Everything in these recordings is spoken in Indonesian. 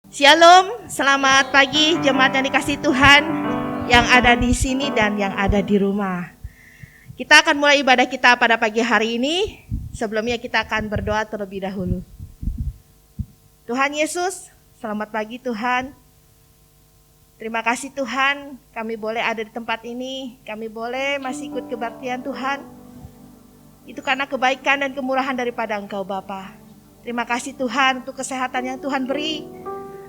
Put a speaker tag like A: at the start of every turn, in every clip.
A: Shalom, selamat pagi jemaat yang dikasihi Tuhan yang ada di sini dan yang ada di rumah. Kita akan mulai ibadah kita pada pagi hari ini. Sebelumnya kita akan berdoa terlebih dahulu. Tuhan Yesus, selamat pagi Tuhan. Terima kasih Tuhan, kami boleh ada di tempat ini. Kami boleh masih ikut kebaktian Tuhan. Itu karena kebaikan dan kemurahan daripada Engkau Bapa. Terima kasih Tuhan untuk kesehatan yang Tuhan beri,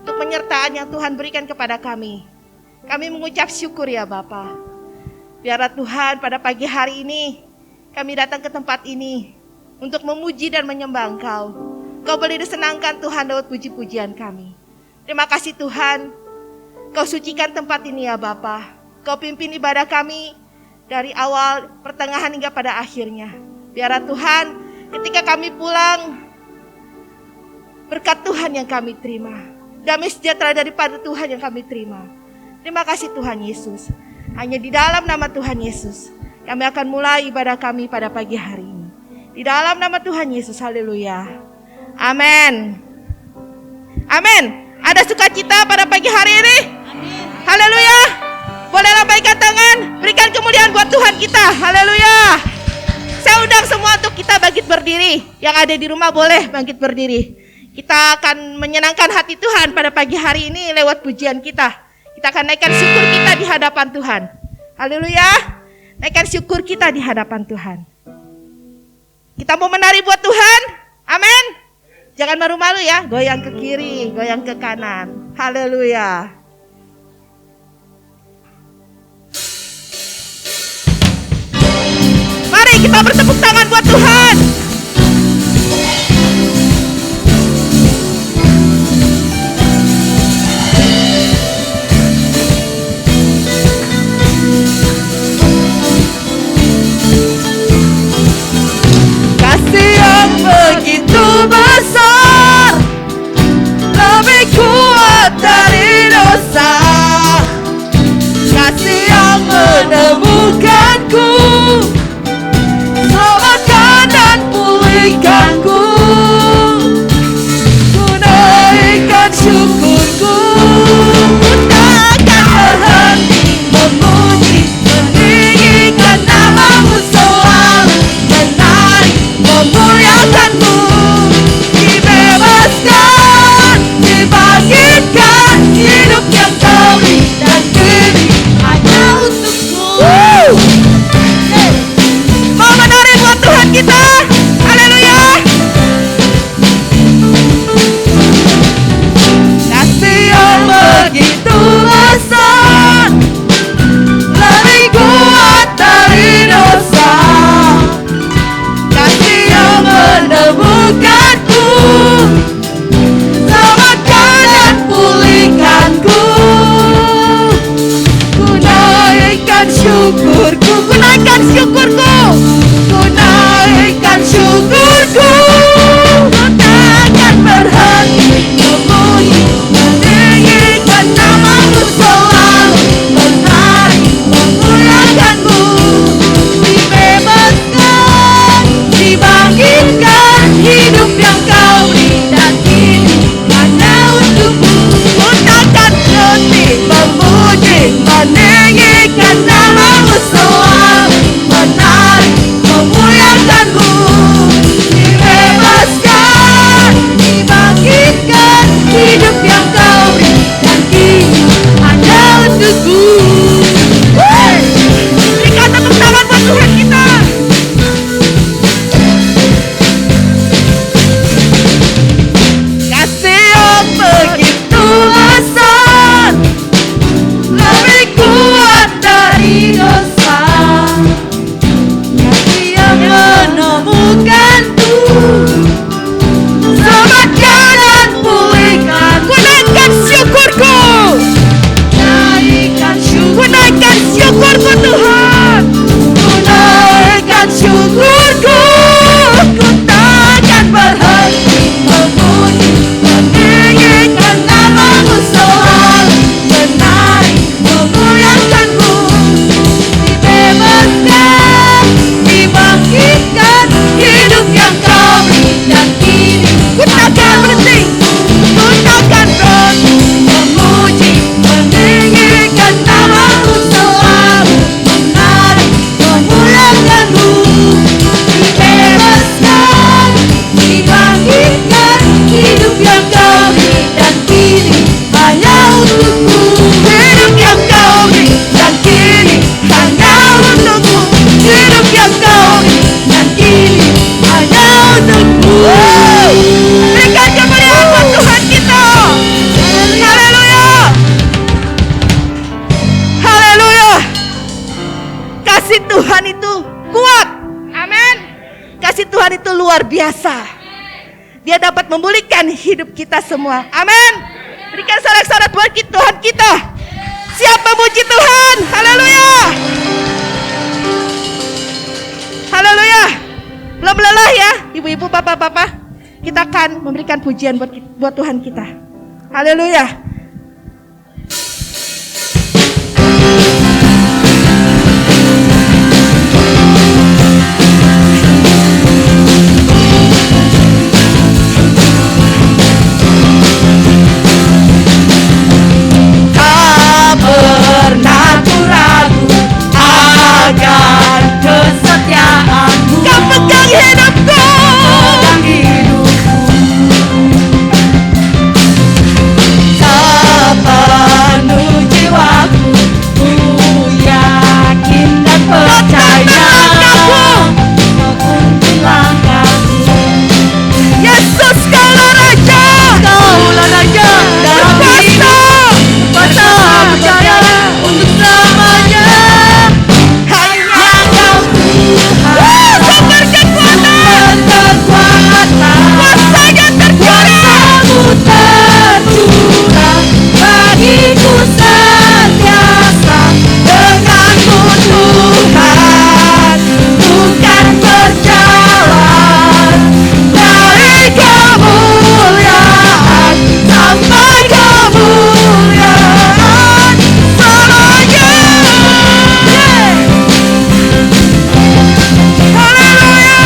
A: untuk penyertaan yang Tuhan berikan kepada kami. Kami mengucap syukur ya Bapa. Biarlah Tuhan pada pagi hari ini kami datang ke tempat ini untuk memuji dan menyembah Engkau. Kau boleh disenangkan Tuhan lewat puji-pujian kami. Terima kasih Tuhan. Kau sucikan tempat ini ya Bapa. Kau pimpin ibadah kami dari awal, pertengahan hingga pada akhirnya. Biarlah Tuhan ketika kami pulang, berkat Tuhan yang kami terima, damai sejahtera daripada Tuhan yang kami terima. Terima kasih Tuhan Yesus. Hanya di dalam nama Tuhan Yesus kami akan mulai ibadah kami pada pagi hari ini. Di dalam nama Tuhan Yesus, haleluya. Amin. Amin. Ada sukacita pada pagi hari ini? Amin. Haleluya. Boleh lambaikan tangan, berikan kemuliaan buat Tuhan kita. Haleluya. Saya undang semua untuk kita bangkit berdiri. Yang ada di rumah boleh bangkit berdiri. Kita akan menyenangkan hati Tuhan pada pagi hari ini lewat pujian kita. Kita akan naikkan syukur kita di hadapan Tuhan. Haleluya. Naikkan syukur kita di hadapan Tuhan. Kita mau menari buat Tuhan. Amin. Jangan malu-malu ya. Goyang ke kiri, goyang ke kanan. Haleluya. Mari kita bertepuk tangan buat Tuhan.
B: Begitu besar, lebih kuat dari dosa. Kasih yang menemukanku, selamatkan dan pulihkanku. Ku naikkan syukurku, ku takkan berhenti memuji, meninggikan namamu selalu, menari, memuliakanmu. Dibebaskan, dibangkitkan, hidup yang
A: biasa. Dia dapat memulihkan hidup kita semua. Amin. Berikan sorak-sorak buat Tuhan kita. Siap memuji Tuhan. Haleluya. Haleluya. Belum lelah ya, ibu-ibu, bapak-bapak. Kita akan memberikan pujian buat Tuhan kita. Haleluya.
B: Tak pernah ku ragu akan kesetiaanmu.
A: Kau pegang hidupku.
B: Pegang hidupku. Sepenuh jiwaku ku yakin dan percaya. Kau tuntun langkahku.
A: Yesus, Kaulah Raja.
B: Kaulah Raja dalam hidup. Kuasa percaya untuk selamanya. Hanya Kau Tuhan,
A: Sumber kekuatan. Kuasanya tercurah.
B: Kuasamu tercurah bagiku sentiasa. Denganmu Tuhan, bukan berjalan dari kemuliaan sampai kemuliaan selamanya.
A: Haleluya.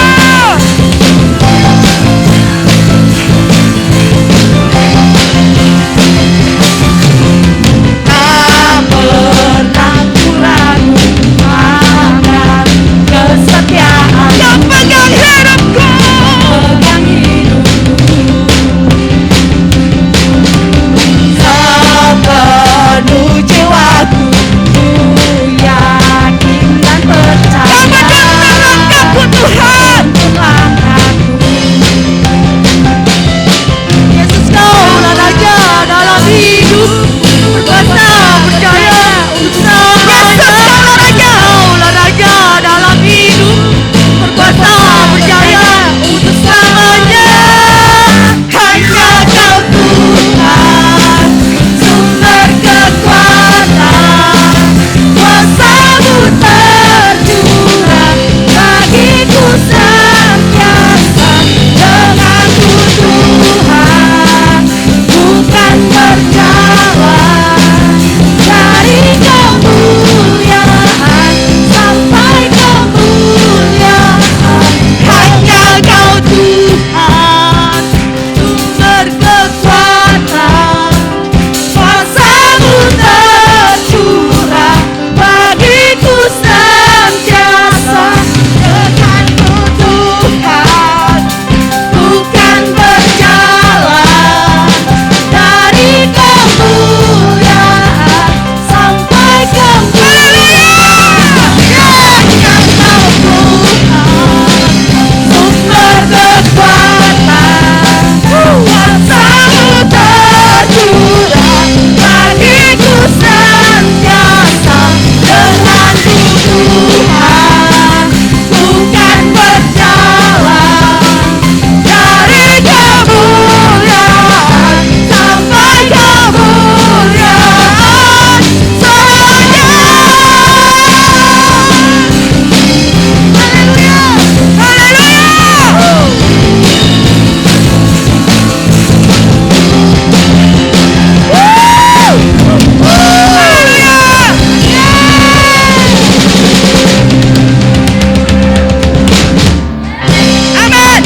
B: Tak pernah ku ragu akan kesetiaan.
A: Kau pegang hidupku.
B: Pegang hidupku. Sepenuh jiwaku ku yakin dan
A: Kau
B: percaya.
A: menuntun langkahku, Tuhan.
B: Tuntun langkahku. Yesus, Kaulah Raja dalam hidup. Berkuasa percaya untuk selamanya.
A: Kaulah Raja.
B: Kaulah Raja dalam hidup. Berkuasa percaya untuk selamanya. Hanya Kau Tuhan, sumber kekuatan. Kuasamu tercurah bagiku sentiasa. Denganku Tuhan, bukan berjalan dari kemuliaan sampai kemuliaan. Hanya Kau Tuhan, sumber kekuatan. Kuasamu tercurah bagiku sentiasa. Denganmu Tuhan, bukan berjalan dari kemuliaan sampai kemuliaan. Hanya Kau Tuhan, sumber kekuatan. Kuasamu tercurah bagiku sentiasa. Denganku Tuhan, bukan berjalan dari kemuliaan sampai kemuliaan selamanya. Haleluya.
A: Amin.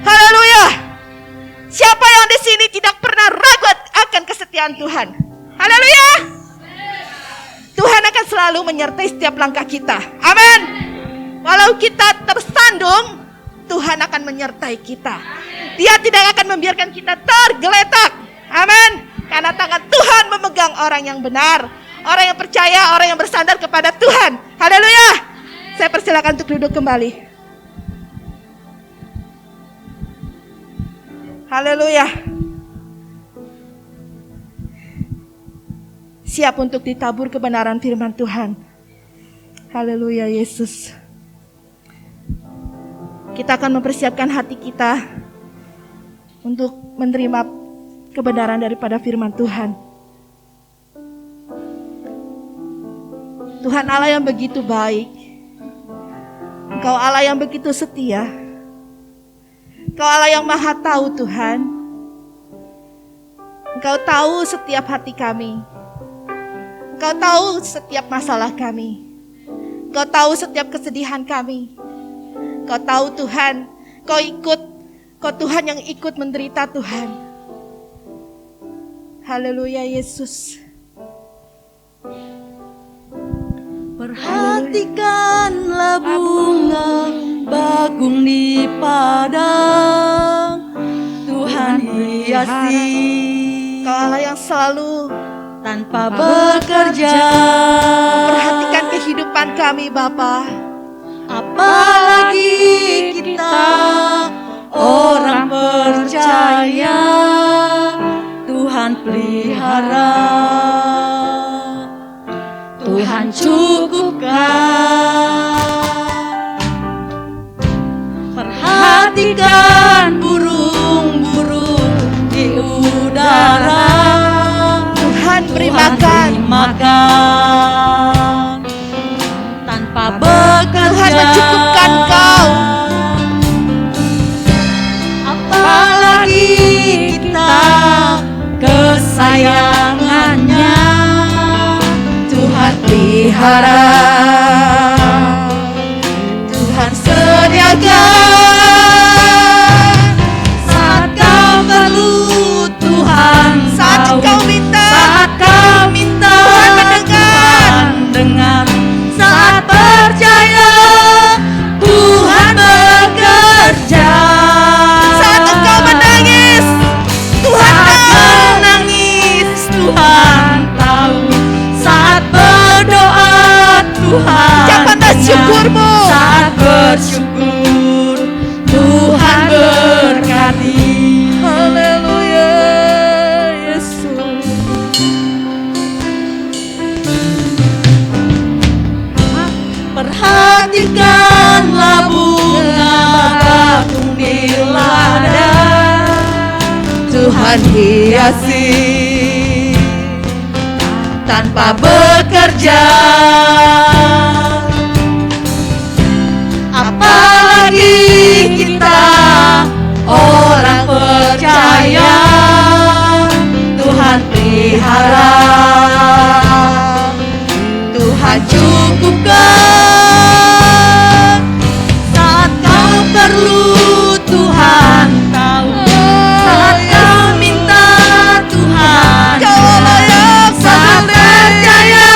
A: Haleluya. Siapa yang di sini tidak pernah ragu akan kesetiaan Tuhan? Haleluya. Tuhan akan selalu menyertai setiap langkah kita. Amin. Walau kita tersandung, Tuhan akan menyertai kita. Dia tidak akan membiarkan kita tergeletak. Amin. Karena tangan Tuhan memegang orang yang benar, orang yang percaya, orang yang bersandar kepada Tuhan. Haleluya. Saya persilakan untuk duduk kembali. Haleluya. Siap untuk ditabur kebenaran firman Tuhan. Haleluya Yesus. kita akan mempersiapkan hati kita untuk menerima kebenaran daripada firman Tuhan. Tuhan Allah yang begitu baik. Engkau Allah yang begitu setia. Engkau Allah yang maha tahu Tuhan. Engkau tahu setiap hati kami. Engkau tahu setiap masalah kami. Engkau tahu setiap kesedihan kami. Engkau tahu Tuhan, Kau Tuhan yang ikut menderita Tuhan. Haleluya Yesus.
B: Perhatikanlah bunga bakung di padang, Tuhan hiasi
A: Kau Allah yang selalu
B: tanpa bekerja.
A: perhatikan kehidupan kami Bapa.
B: Apalagi kita orang percaya, Tuhan pelihara, Tuhan cukupkan. Perhatikan burung-burung di udara,
A: Tuhan beri
B: Tuhan
A: makan.
B: beri makan tanpa bekerja.
A: Tuhan mencukupkan kau.
B: Apalagi kita kesayangannya, Tuhan pelihara, Tuhan sediakan. Saat kau perlu Tuhan
A: Saat
B: tahu.
A: kau minta,
B: Saat kau minta,
A: Tuhan mendengar.
B: Tuhan dengar. Saat percaya, Tuhan bekerja.
A: saat engkau menangis, Tuhan
B: Saat
A: tahu.
B: menangis, Tuhan tahu. Saat berdoa, Tuhan
A: Ucapkanlah
B: dengar.
A: syukurmu.
B: Saat bersyukur, Tuhan berkati.
A: Haleluya Yesus.
B: Perhatikanlah bunga bakung di ladang, Tuhan hiasi tanpa bekerja. Apalagi kita orang percaya, Tuhan pelihara, Tuhan cukupkan. Saat kau perlu Tuhan tahu. Saat kau minta Tuhan
A: Kau Allah yang
B: saat percaya,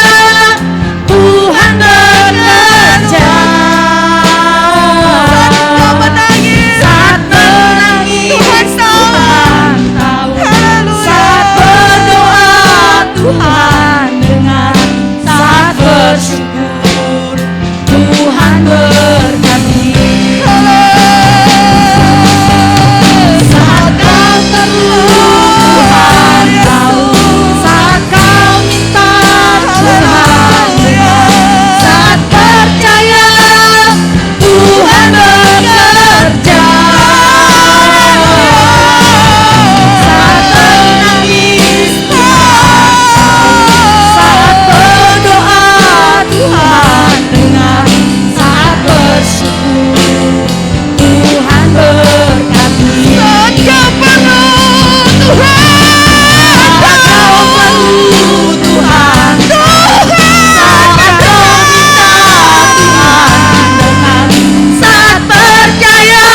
B: Tuhan bekerja.
A: Kau menangis,
B: Saat menangis,
A: Tuhan tahu.
B: Tuhan tahu.
A: Haleluya.
B: Saat berdoa, Tuhan dengar. Saat bersyukur, Tuhan berkati. Saat kau perlu, Tuhan tahu. Saat kau minta, Tuhan dengar. Saat percaya, Tuhan bekerja. Saat menangis, saat berdoa, Tuhan dengar. Saat bersyukur, Tuhan berkati.
A: Saat kau perlu Tuhan.
B: Saat kau perlu Tuhan, saat kau minta, Tuhan dengar. Saat percaya,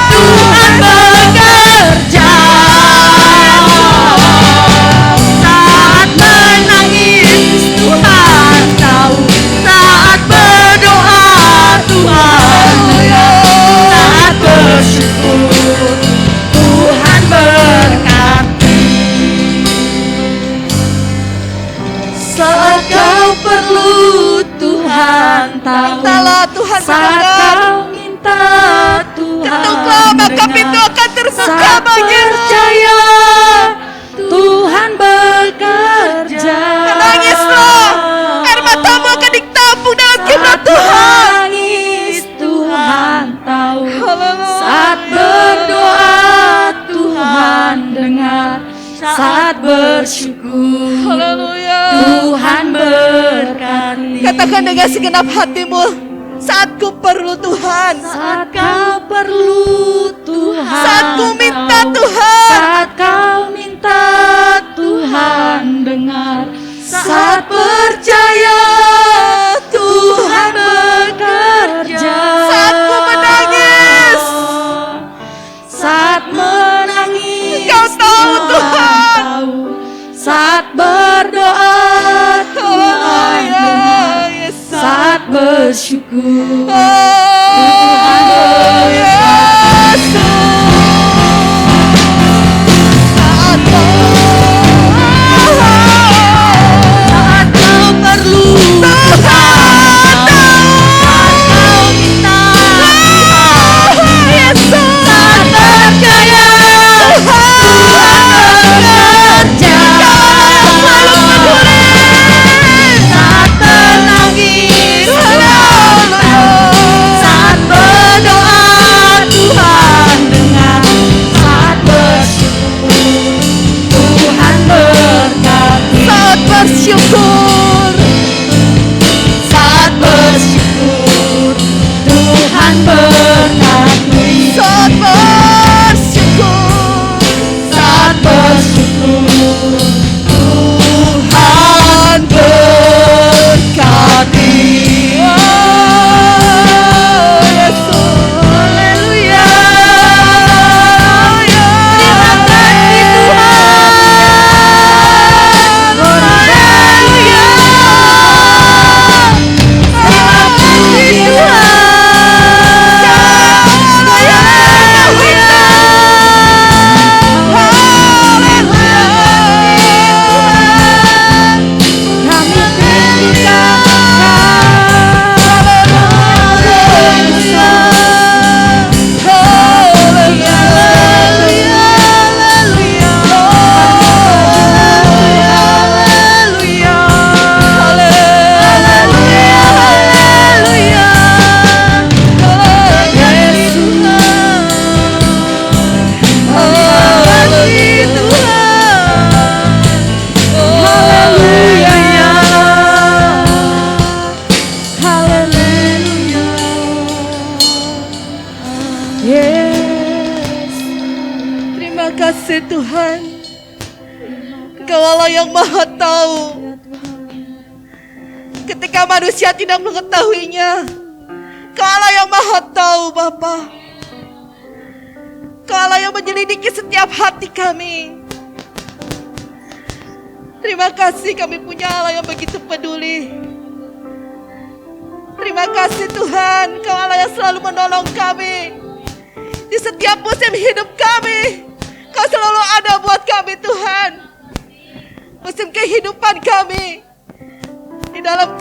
B: Tuhan bekerja. Saat menangis, Tuhan tahu. Saat berdoa, Tuhan dengar. Saat bersyukur, Tuhan berkati. Saat kau perlu, Tuhan tahu.
A: Mintalah Tuhan
B: Saat
A: mendengar.
B: kau minta, Tuhan
A: Ketuklah maka pintu
B: dengar.
A: akan terbuka
B: Saat
A: bagimu.
B: percaya, Tuhan bekerja.
A: Menangislah, air matamu akan ditampung dalam kiblat Tuhan.
B: Menangis, Tuhan tahu. saat bersyukur.
A: Haleluya.
B: Tuhan berkati.
A: Katakan dengan segenap hatimu, saat ku perlu Tuhan,
B: Saat kau perlu Tuhan,
A: saat ku minta Tuhan,
B: saat kau minta Tuhan dengar, saat percaya Tuhan bekerja,
A: saat ku menangis,
B: saat menangis
A: Engkau tahu Tuhan.
B: tahu, saat berdoa Tuhan
A: Haleluya,
B: dengar,
A: Yesus.
B: saat bersyukur
A: Oh, Yesus. Saat
B: saat kau perlu Tuhan, saat kau minta Tuhan,
A: Yesus.
B: saat percaya Tuhan bekerja, saat menangis Tuhan tahu, saat berdoa Tuhan dengar, saat bersyukur Tuhan berkati,
A: Saat bersyukur,
B: saat bersyukur Tuhan berkati,
A: saat bersyukur,
B: saat bersyukur Tuhan berkati.
A: Oh, Yesus.
B: Haleluya. Terima kasih Tuhan. Haleluya. Terima kasih Tuhan. Kami
A: Terima kasih Tuhan. Engkau Allah yang maha tahu. Ketika manusia tidak mengetahuinya, Engkau Allah yang maha tahu Bapa. Engkau Allah yang menyelidiki setiap hati kami. Terima kasih kami punya Allah yang begitu peduli. Terima kasih Tuhan, Engkau Allah yang selalu menolong kami. Di setiap musim hidup kami, Kau selalu ada buat kami Tuhan. Musim kehidupan kami, di dalam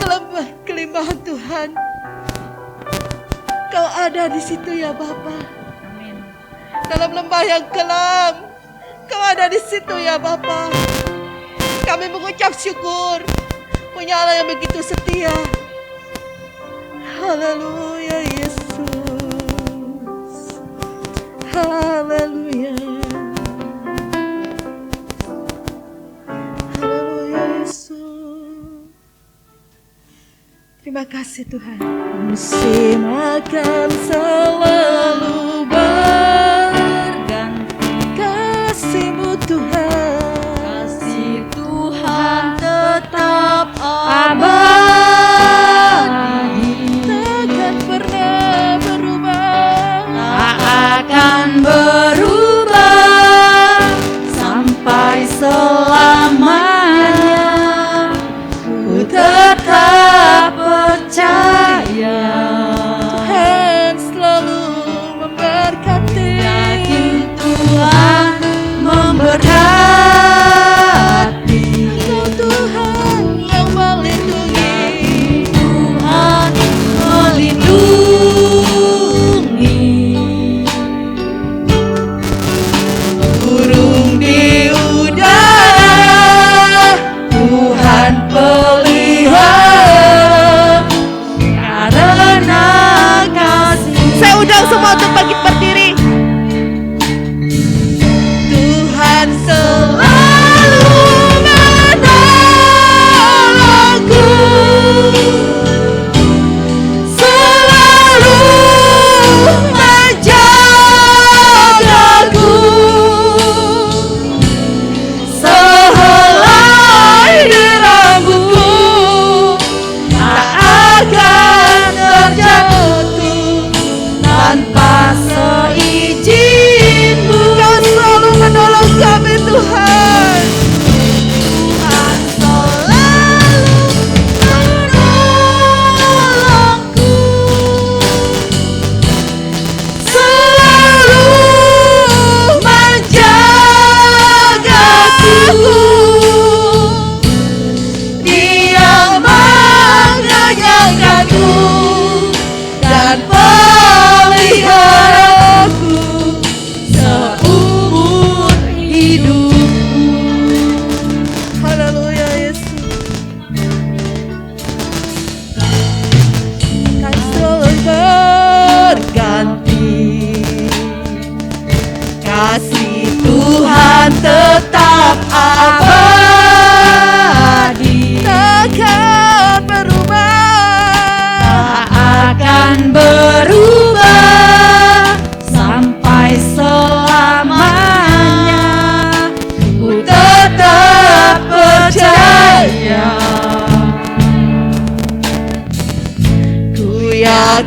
A: kelimpahan Tuhan, Kau ada di situ ya Bapa. Dalam lembah yang kelam, Kau ada di situ ya Bapa. Kami mengucap syukur, punya Allah yang begitu setia. Haleluya Yesus. Haleluya. Haleluya Yesus. Terima kasih Tuhan. Musim akan selalu berganti, kasih-Mu Tuhan.
B: kasih Tuhan tetap abadi,
A: Takkan pernah berubah.
B: tak akan berubah sampai selamanya. Ku tetap percaya
A: Tuhan selalu memberkati.
B: yakin Tuhan memberkati.
A: Engkau Tuhan yang melindungi.
B: Tuhan melindungi.
A: Burung di udara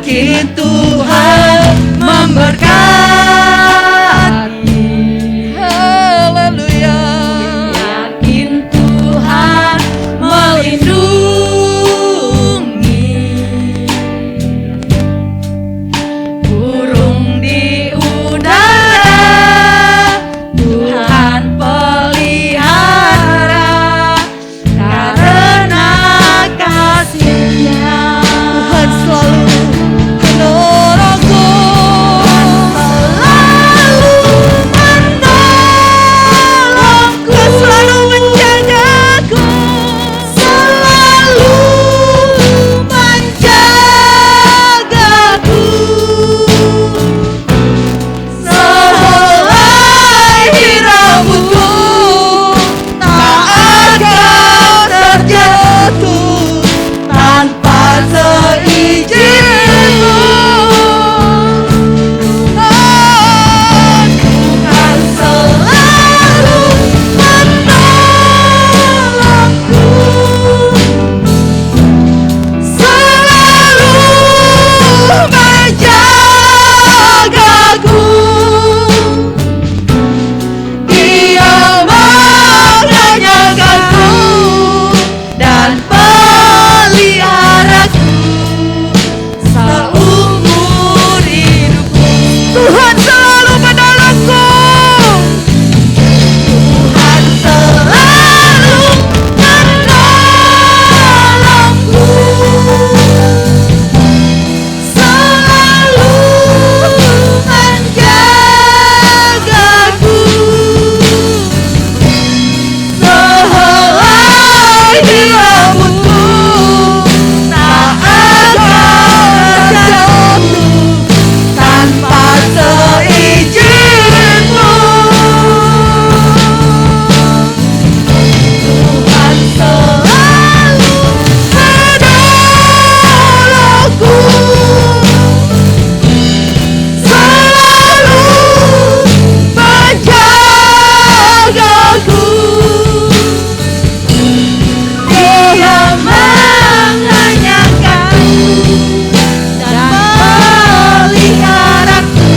B: Yakin Tuhan memberkati.
A: Haleluya.
B: Yakin Tuhan melindungi. Burung di udara Tuhan pelihara, karena kasih-Nya
A: Tuhan selalu menolongku. Tuhan selalu menjagaku.
B: selalu menjagaku. Sehelai di rambutku tak akan terjatuh tanpa seizin-Mu. Tuhan selalu menolongku, selalu menjagaku. Dia mengenyangkanku dan peliharaku seumur hidupku.
A: Tuhan selalu menolongku.
B: Tuhan selalu menolongku, selalu menjagaku. Sehelai di rambutku tak akan terjatuh tanpa seizin-Mu. Tuhan selalu menolongku, selalu menjagaku. Dia mengenyangkanku dan peliharaku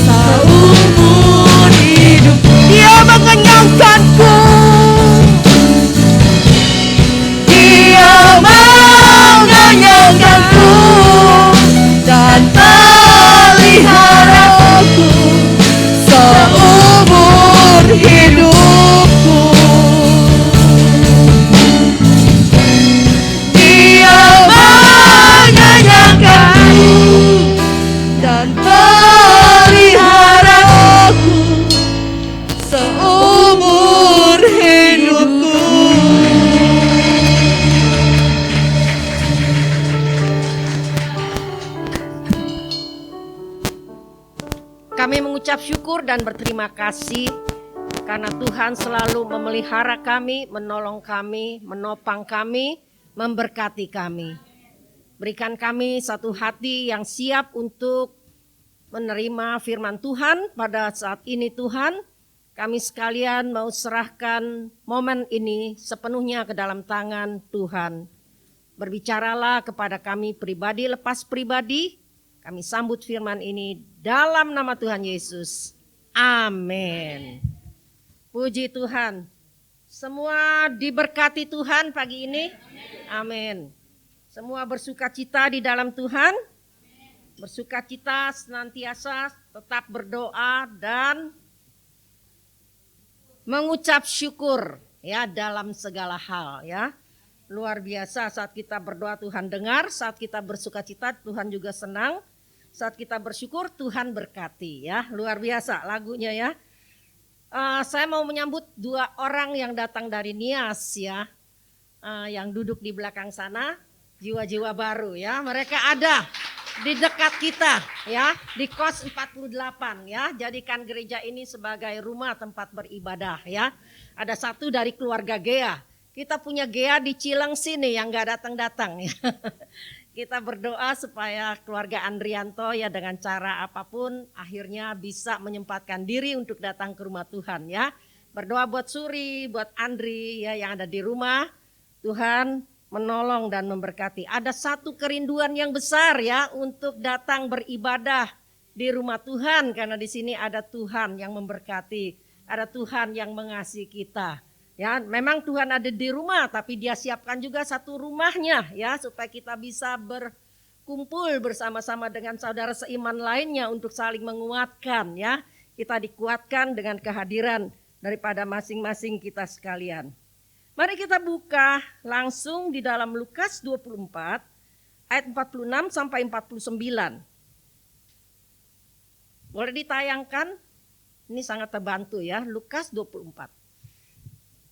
B: seumur hidupku.
A: Dia mengenyangkanku.
B: Dia mengenyangkanku dan peliharaku seumur hidupku. Dia mengenyangkanku dan peliharaku seumur hidupku.
C: Kami mengucap syukur dan berterima kasih karena Tuhan selalu memelihara kami, menolong kami, menopang kami, memberkati kami. Berikan kami satu hati yang siap untuk menerima firman Tuhan pada saat ini Tuhan. Kami sekalian mau serahkan momen ini sepenuhnya ke dalam tangan Tuhan. Berbicaralah kepada kami pribadi lepas pribadi. Kami sambut firman ini dalam nama Tuhan Yesus. Amin. Puji Tuhan. Semua diberkati Tuhan pagi ini. Amin. Semua bersukacita di dalam Tuhan. Bersukacita senantiasa, tetap berdoa dan mengucap syukur ya dalam segala hal ya. Luar biasa saat kita berdoa Tuhan dengar, saat kita bersukacita Tuhan juga senang. Saat kita bersyukur Tuhan berkati ya, luar biasa lagunya ya. Saya mau menyambut dua orang yang datang dari Nias ya, yang duduk di belakang sana, jiwa-jiwa baru ya. Mereka ada di dekat kita ya, di kos 48 ya. Jadikan gereja ini sebagai rumah tempat beribadah ya. Ada satu dari keluarga Gea. Kita punya Gea di Cileng sini yang gak datang-datang ya. Kita berdoa supaya keluarga Andrianto ya dengan cara apapun akhirnya bisa menyempatkan diri untuk datang ke rumah Tuhan ya. Berdoa buat Suri, buat Andri ya yang ada di rumah. Tuhan menolong dan memberkati. Ada satu kerinduan yang besar ya untuk datang beribadah di rumah Tuhan, karena di sini ada Tuhan yang memberkati, ada Tuhan yang mengasihi kita. Ya, memang Tuhan ada di rumah, tapi Dia siapkan juga satu rumahnya ya supaya kita bisa berkumpul bersama-sama dengan saudara seiman lainnya untuk saling menguatkan ya. Kita dikuatkan dengan kehadiran daripada masing-masing kita sekalian. Mari kita buka langsung di dalam Lukas 24 ayat 46 sampai 49. Boleh ditayangkan? Ini sangat terbantu ya, Lukas 24.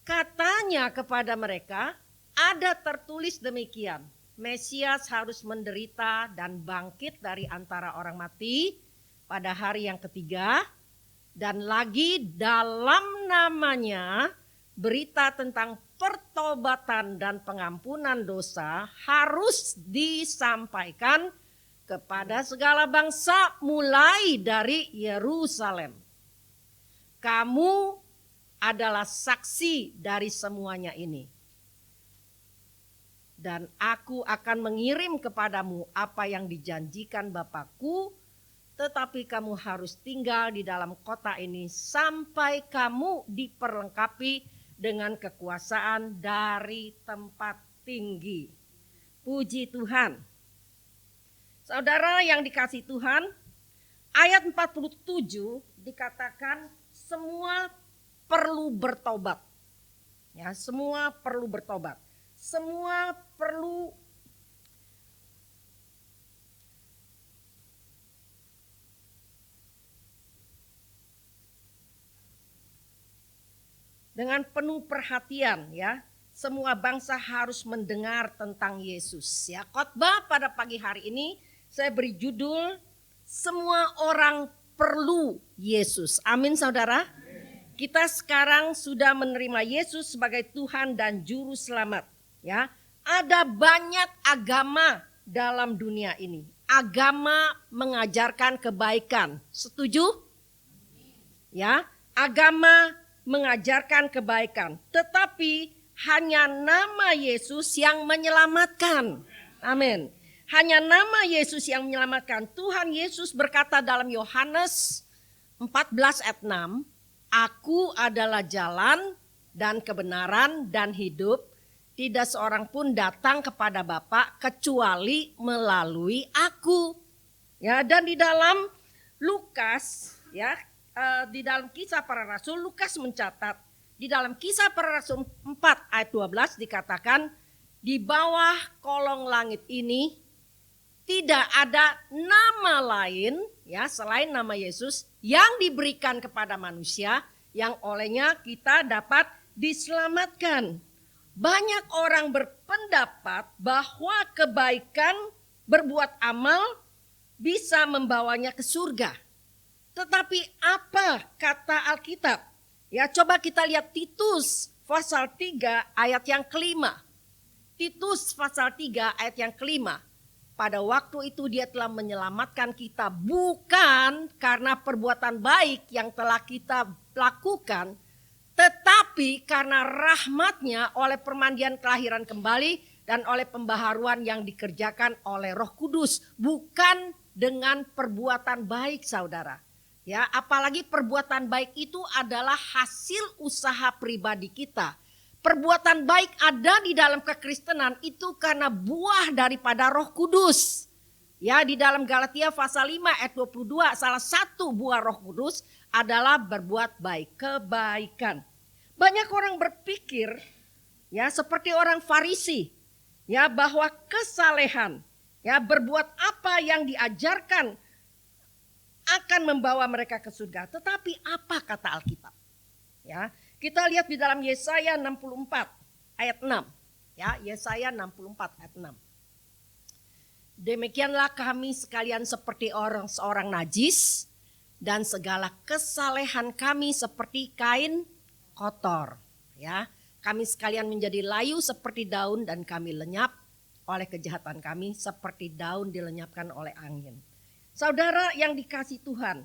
C: Katanya kepada mereka, ada tertulis demikian, Mesias harus menderita dan bangkit dari antara orang mati pada hari yang ketiga, dan lagi dalam namanya berita tentang pertobatan dan pengampunan dosa harus disampaikan kepada segala bangsa mulai dari Yerusalem. Kamu adalah saksi dari semuanya ini. Dan aku akan mengirim kepadamu apa yang dijanjikan Bapakku, tetapi kamu harus tinggal di dalam kota ini sampai kamu diperlengkapi dengan kekuasaan dari tempat tinggi. Puji Tuhan. Saudara yang dikasihi Tuhan, ayat 47 dikatakan semua perlu bertobat. Ya, semua perlu bertobat. Semua perlu dengan penuh perhatian ya. Semua bangsa harus mendengar tentang Yesus ya. Khotbah pada pagi hari ini saya beri judul semua orang perlu Yesus. Amin saudara. Kita sekarang sudah menerima Yesus sebagai Tuhan dan juru selamat ya. Ada banyak agama dalam dunia ini. Agama mengajarkan kebaikan. Setuju? Ya, agama mengajarkan kebaikan, tetapi hanya nama Yesus yang menyelamatkan. Amin. Hanya nama Yesus yang menyelamatkan. Tuhan Yesus berkata dalam Yohanes 14 ayat 6, Aku adalah jalan dan kebenaran dan hidup. Tidak seorang pun datang kepada Bapa kecuali melalui aku. Ya, dan di dalam Lukas ya, di dalam Kisah Para Rasul, Lukas mencatat di dalam Kisah Para Rasul 4 ayat 12 dikatakan, di bawah kolong langit ini tidak ada nama lain ya selain nama Yesus yang diberikan kepada manusia yang olehnya kita dapat diselamatkan. Banyak orang berpendapat bahwa kebaikan berbuat amal bisa membawanya ke surga. Tetapi apa kata Alkitab? Ya, coba kita lihat Titus pasal 3 ayat yang kelima. Titus pasal 3 ayat yang kelima. Pada waktu itu dia telah menyelamatkan kita bukan karena perbuatan baik yang telah kita lakukan, tetapi karena rahmatnya oleh permandian kelahiran kembali dan oleh pembaharuan yang dikerjakan oleh Roh Kudus. Bukan dengan perbuatan baik saudara. Ya, apalagi perbuatan baik itu adalah hasil usaha pribadi kita. Perbuatan baik ada di dalam kekristenan itu karena buah daripada Roh Kudus. Ya, di dalam Galatia pasal 5 ayat 22 salah satu buah Roh Kudus adalah berbuat baik, kebaikan. Banyak orang berpikir ya seperti orang Farisi ya bahwa kesalehan ya berbuat apa yang diajarkan akan membawa mereka ke surga. Tetapi apa kata Alkitab? Ya, kita lihat di dalam Yesaya 64 ayat 6. Ya, Yesaya 64 ayat 6. Demikianlah kami sekalian seperti seorang najis dan segala kesalehan kami seperti kain kotor. Ya, kami sekalian menjadi layu seperti daun dan kami lenyap oleh kejahatan kami seperti daun dilenyapkan oleh angin. Saudara yang dikasihi Tuhan,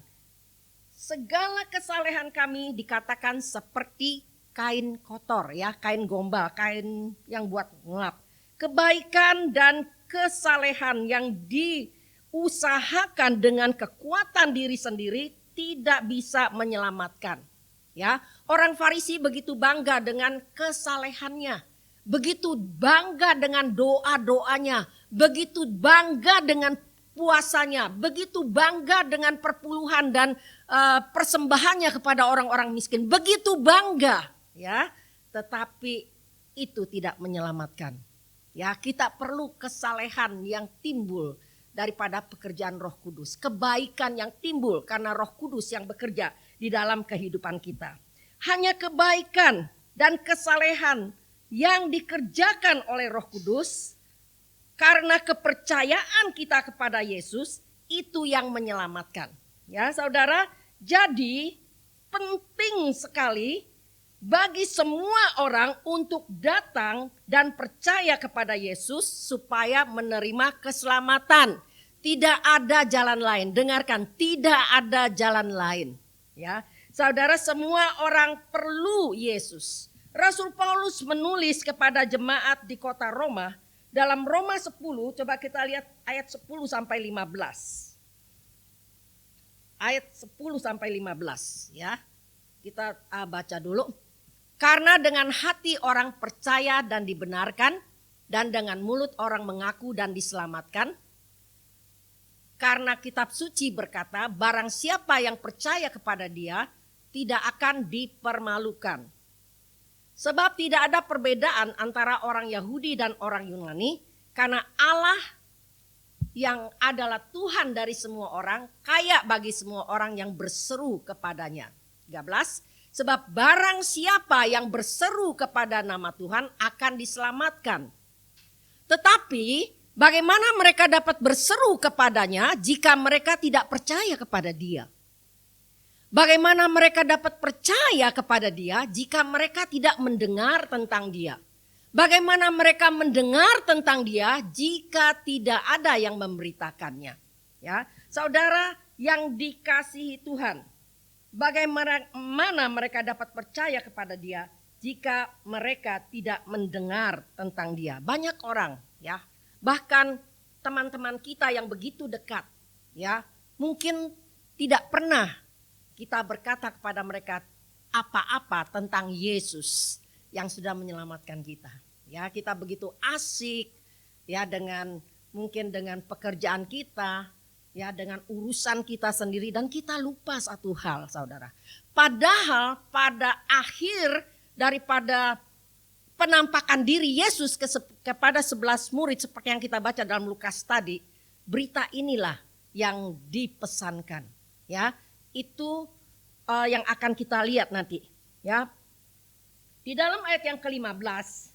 C: segala kesalehan kami dikatakan seperti kain kotor ya, kain gombal, kain yang buat ngelap. kebaikan dan kesalehan yang diusahakan dengan kekuatan diri sendiri tidak bisa menyelamatkan. Ya, orang Farisi begitu bangga dengan kesalehannya, begitu bangga dengan doa-doanya, begitu bangga dengan puasanya, begitu bangga dengan perpuluhan dan persembahannya kepada orang-orang miskin, begitu bangga, ya. Tetapi itu tidak menyelamatkan. Ya, kita perlu kesalehan yang timbul daripada pekerjaan Roh Kudus, kebaikan yang timbul karena Roh Kudus yang bekerja di dalam kehidupan kita. Hanya kebaikan dan kesalehan yang dikerjakan oleh Roh Kudus karena kepercayaan kita kepada Yesus itu yang menyelamatkan. Ya, Saudara, jadi penting sekali bagi semua orang untuk datang dan percaya kepada Yesus supaya menerima keselamatan. Tidak ada jalan lain. Dengarkan, tidak ada jalan lain. Ya, Saudara, semua orang perlu Yesus. Rasul Paulus menulis kepada jemaat di kota Roma dalam Roma 10, coba kita lihat ayat 10 sampai 15. Ayat 10 sampai 15 ya. Kita baca dulu. Karena dengan hati orang percaya dan dibenarkan, dan dengan mulut orang mengaku dan diselamatkan. Karena kitab suci berkata, barang siapa yang percaya kepada Dia tidak akan dipermalukan. Sebab tidak ada perbedaan antara orang Yahudi dan orang Yunani, karena Allah yang adalah Tuhan dari semua orang, kaya bagi semua orang yang berseru kepadanya. 13. Sebab barang siapa yang berseru kepada nama Tuhan akan diselamatkan. Tetapi bagaimana mereka dapat berseru kepadanya jika mereka tidak percaya kepada Dia? Bagaimana mereka dapat percaya kepada Dia jika mereka tidak mendengar tentang Dia? Bagaimana mereka mendengar tentang Dia jika tidak ada yang memberitakannya? Ya, Saudara yang dikasihi Tuhan, bagaimana mereka dapat percaya kepada Dia jika mereka tidak mendengar tentang Dia? Banyak orang, ya, bahkan teman-teman kita yang begitu dekat, ya, mungkin tidak pernah kita berkata kepada mereka apa-apa tentang Yesus yang sudah menyelamatkan kita. Ya, kita begitu asik, ya, mungkin dengan pekerjaan kita, ya, dengan urusan kita sendiri, dan kita lupa satu hal, Saudara. Padahal pada akhir daripada penampakan diri Yesus kepada 11 murid seperti yang kita baca dalam Lukas tadi, berita inilah yang dipesankan. Ya, itu yang akan kita lihat nanti. Ya, di dalam ayat yang ke-15,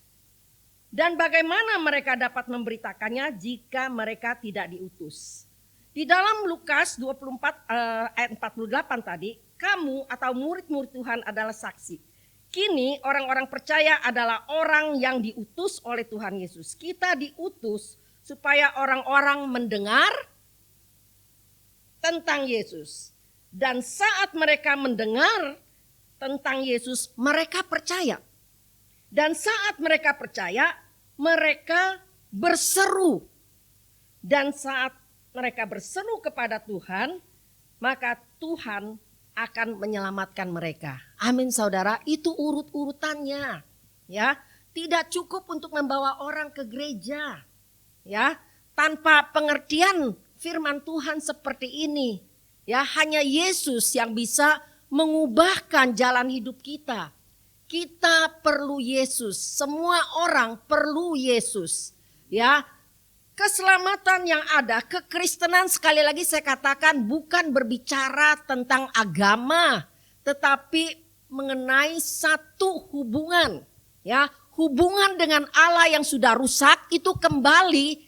C: dan bagaimana mereka dapat memberitakannya jika mereka tidak diutus. Di dalam Lukas 24 ayat 48 tadi, kamu atau murid-murid Tuhan adalah saksi. Kini orang-orang percaya adalah orang yang diutus oleh Tuhan Yesus. Kita diutus supaya orang-orang mendengar tentang Yesus. Dan saat mereka mendengar tentang Yesus, mereka percaya. Dan saat mereka percaya, mereka berseru. Dan saat mereka berseru kepada Tuhan, maka Tuhan akan menyelamatkan mereka. Amin, Saudara. Itu urut-urutannya. Ya, tidak cukup untuk membawa orang ke gereja. Ya, tanpa pengertian firman Tuhan seperti ini, ya, hanya Yesus yang bisa mengubahkan jalan hidup kita. Kita perlu Yesus. Semua orang perlu Yesus. Ya, keselamatan yang ada, kekristenan, sekali lagi saya katakan, bukan berbicara tentang agama, tetapi mengenai satu hubungan. Ya, hubungan dengan Allah yang sudah rusak itu kembali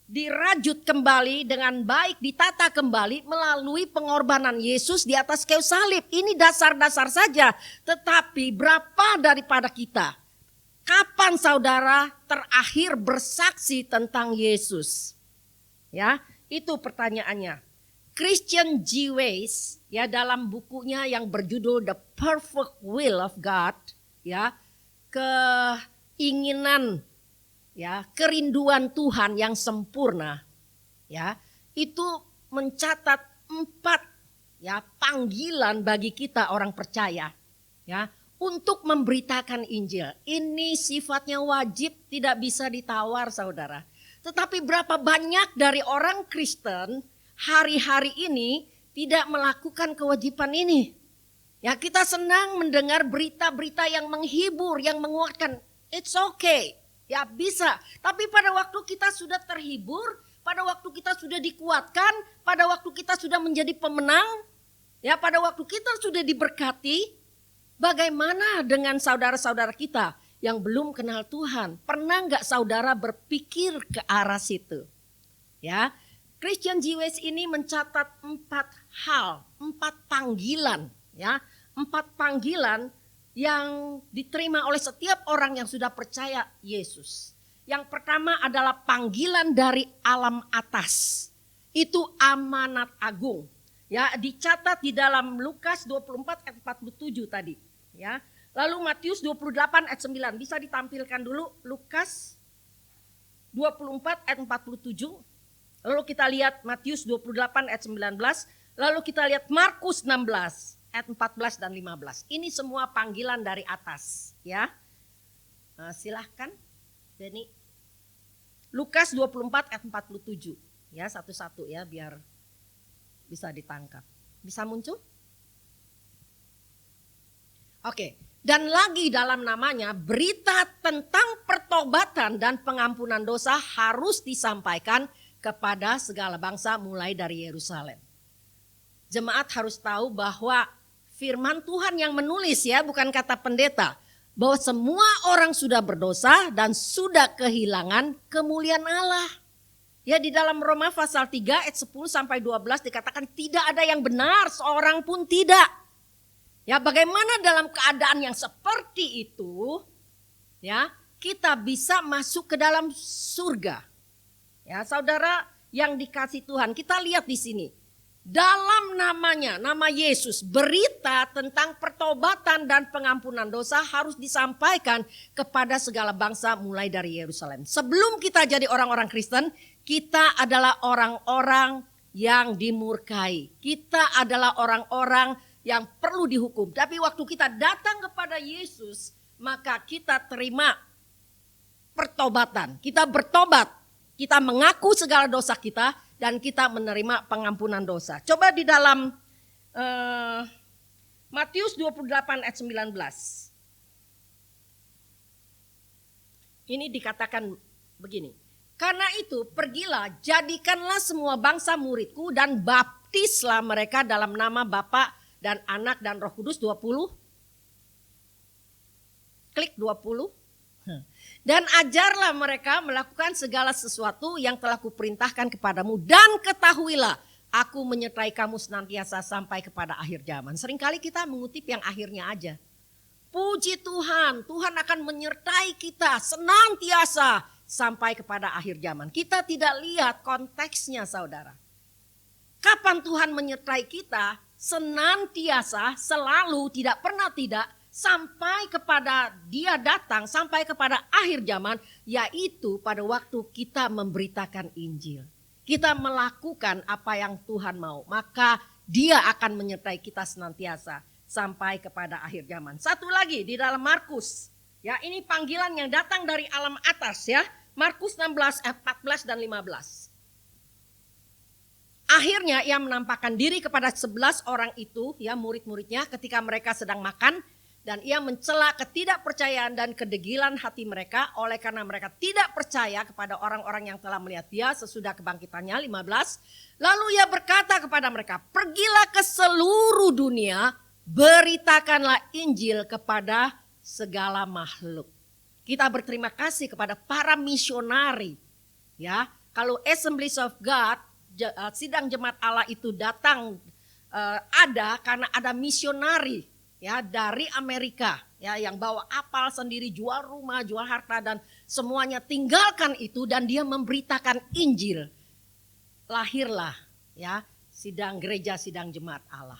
C: dirajut kembali dengan baik, ditata kembali melalui pengorbanan Yesus di atas kayu salib. Ini dasar-dasar saja. Tetapi berapa daripada kita? Kapan saudara terakhir bersaksi tentang Yesus? Ya, itu pertanyaannya. Christian G. Weiss, ya, dalam bukunya yang berjudul The Perfect Will of God, ya, keinginan, ya, kerinduan Tuhan yang sempurna, ya, itu mencatat 4 ya panggilan bagi kita orang percaya, ya, untuk memberitakan Injil. Ini sifatnya wajib, tidak bisa ditawar, saudara. Tetapi berapa banyak dari orang Kristen hari-hari ini tidak melakukan kewajiban ini. Ya, kita senang mendengar berita-berita yang menghibur, yang menguatkan. It's okay, ya bisa. Tapi pada waktu kita sudah terhibur, pada waktu kita sudah dikuatkan, pada waktu kita sudah menjadi pemenang, ya pada waktu kita sudah diberkati, bagaimana dengan saudara-saudara kita yang belum kenal Tuhan? Pernah nggak saudara berpikir ke arah situ? Ya, Christian Jewish ini mencatat 4 hal, 4 panggilan, ya, 4 panggilan yang diterima oleh setiap orang yang sudah percaya Yesus. Yang pertama adalah panggilan dari alam atas. Itu amanat agung. Ya, dicatat di dalam Lukas 24 ayat 47 tadi, ya. Lalu Matius 28 ayat 9, bisa ditampilkan dulu Lukas 24 ayat 47. Lalu kita lihat Matius 28 ayat 19, lalu kita lihat Markus 16 ayat 14 dan 15. Ini semua panggilan dari atas, ya. Nah, silahkan Denny. Lukas 24 ayat 47, ya, satu-satu ya biar bisa ditangkap. Bisa muncul? Oke, dan lagi dalam namanya berita tentang pertobatan dan pengampunan dosa harus disampaikan kepada segala bangsa mulai dari Yerusalem. Jemaat harus tahu bahwa firman Tuhan yang menulis, ya, bukan kata pendeta, bahwa semua orang sudah berdosa dan sudah kehilangan kemuliaan Allah. Ya, di dalam Roma pasal 3 ayat 10 sampai 12 dikatakan tidak ada yang benar, seorang pun tidak. Ya, bagaimana dalam keadaan yang seperti itu, ya, kita bisa masuk ke dalam surga. Ya, saudara yang dikasih Tuhan, kita lihat di sini. Dalam namanya, nama Yesus, berita tentang pertobatan dan pengampunan dosa harus disampaikan kepada segala bangsa mulai dari Yerusalem. Sebelum kita jadi orang-orang Kristen, kita adalah orang-orang yang dimurkai. Kita adalah orang-orang yang perlu dihukum. Tapi waktu kita datang kepada Yesus, maka kita terima pertobatan. Kita bertobat, kita mengaku segala dosa kita, dan kita menerima pengampunan dosa. Coba di dalam Matius 28 ayat 19. Ini dikatakan begini. Karena itu pergilah, jadikanlah semua bangsa muridku dan baptislah mereka dalam nama Bapa dan Anak dan Roh Kudus. 20. Klik 20. Dan ajarlah mereka melakukan segala sesuatu yang telah kuperintahkan kepadamu. Dan ketahuilah, aku menyertai kamu senantiasa sampai kepada akhir zaman. Seringkali kita mengutip yang akhirnya aja. Puji Tuhan, Tuhan akan menyertai kita senantiasa sampai kepada akhir zaman. Kita tidak lihat konteksnya, saudara. Kapan Tuhan menyertai kita? Senantiasa, selalu, tidak pernah tidak. Sampai kepada dia datang, sampai kepada akhir zaman, yaitu pada waktu kita memberitakan Injil. Kita melakukan apa yang Tuhan mau, maka dia akan menyertai kita senantiasa sampai kepada akhir zaman. Satu lagi di dalam Markus, ya, ini panggilan yang datang dari alam atas, ya. Markus 16 ayat 14 dan 15. Akhirnya ia menampakkan diri kepada 11 orang itu, ya, murid-muridnya, ketika mereka sedang makan. Dan ia mencela ketidakpercayaan dan kedegilan hati mereka oleh karena mereka tidak percaya kepada orang-orang yang telah melihat dia sesudah kebangkitannya. 15. Lalu ia berkata kepada mereka, pergilah ke seluruh dunia, beritakanlah Injil kepada segala makhluk. Kita berterima kasih kepada para misionari. Ya, kalau Assemblies of God, sidang jemaat Allah itu datang ada karena ada misionari. Ya, dari Amerika, ya, yang bawa kapal sendiri, jual rumah, jual harta dan semuanya, tinggalkan itu dan dia memberitakan Injil. Lahirlah, ya, sidang gereja, sidang jemaat Allah.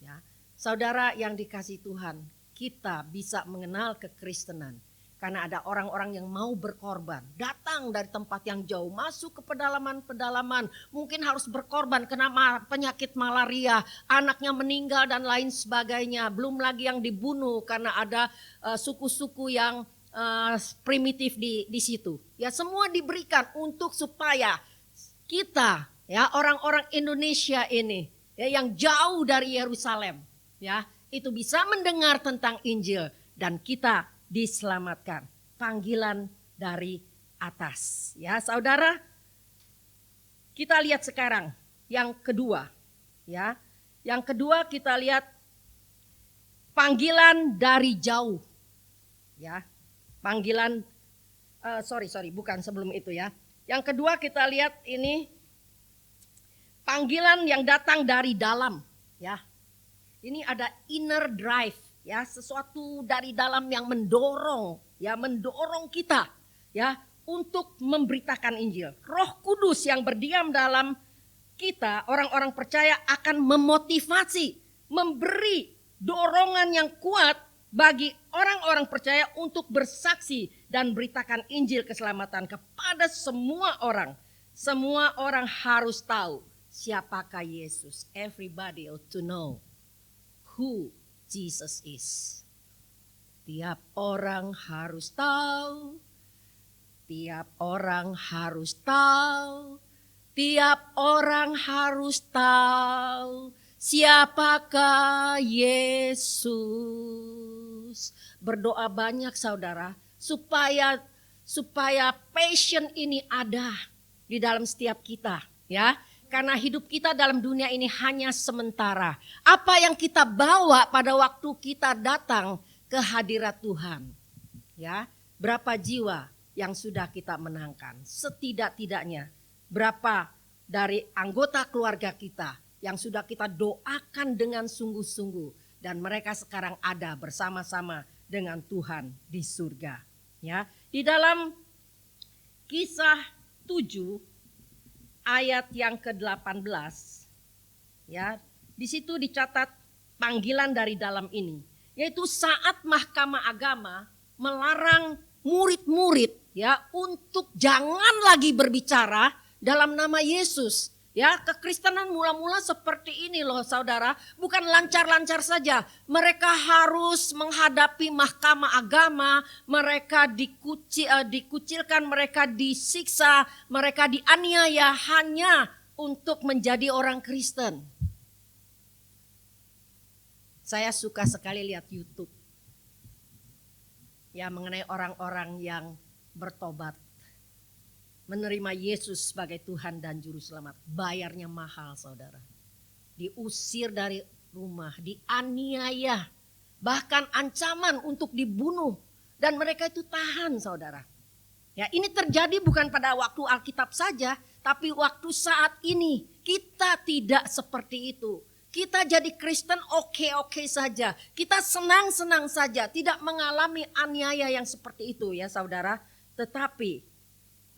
C: Ya, saudara yang dikasihi Tuhan, kita bisa mengenal kekristenan. Karena ada orang-orang yang mau berkorban, datang dari tempat yang jauh, masuk ke pedalaman-pedalaman, mungkin harus berkorban kena penyakit malaria, anaknya meninggal dan lain sebagainya. Belum lagi yang dibunuh karena ada suku-suku yang primitif di situ. Ya, semua diberikan untuk supaya kita, ya, orang-orang Indonesia ini, ya, yang jauh dari Yerusalem, ya, itu bisa mendengar tentang Injil dan kita diselamatkan. Panggilan dari atas. Ya, saudara, kita lihat sekarang yang kedua. Ya, yang kedua kita lihat panggilan dari jauh. Ya, panggilan bukan sebelum itu ya. Yang kedua kita lihat ini panggilan yang datang dari dalam. Ya, ini ada inner drive. Ya, sesuatu dari dalam yang mendorong kita, ya, untuk memberitakan Injil. Roh Kudus yang berdiam dalam kita, orang-orang percaya, akan memotivasi, memberi dorongan yang kuat bagi orang-orang percaya untuk bersaksi dan beritakan Injil keselamatan kepada semua orang. Semua orang harus tahu siapakah Yesus. Everybody ought to know who Jesus is. Tiap orang harus tahu. Tiap orang harus tahu. Tiap orang harus tahu siapakah Yesus. Berdoa banyak saudara supaya passion ini ada di dalam setiap kita, ya. Karena hidup kita dalam dunia ini hanya sementara. Apa yang kita bawa pada waktu kita datang ke hadirat Tuhan. Ya, berapa jiwa yang sudah kita menangkan? Setidak-tidaknya berapa dari anggota keluarga kita yang sudah kita doakan dengan sungguh-sungguh. Dan mereka sekarang ada bersama-sama dengan Tuhan di surga. Ya, di dalam Kisah 7 ayat yang ke-18, ya, di situ dicatat panggilan dari dalam ini, yaitu saat Mahkamah Agama melarang murid-murid, ya, untuk jangan lagi berbicara dalam nama Yesus. Ya, kekristenan mula-mula seperti ini loh saudara, bukan lancar-lancar saja. Mereka harus menghadapi mahkamah agama, mereka dikucilkan, mereka disiksa, mereka dianiaya hanya untuk menjadi orang Kristen. Saya suka sekali lihat YouTube ya mengenai orang-orang yang bertobat, menerima Yesus sebagai Tuhan dan Juru Selamat. Bayarnya mahal saudara. Diusir dari rumah, dianiaya, bahkan ancaman untuk dibunuh. Dan mereka itu tahan saudara. Ya, ini terjadi bukan pada waktu Alkitab saja, tapi waktu saat ini kita tidak seperti itu. Kita jadi Kristen oke-oke saja. Kita senang-senang saja, tidak mengalami aniaya yang seperti itu ya saudara. Tetapi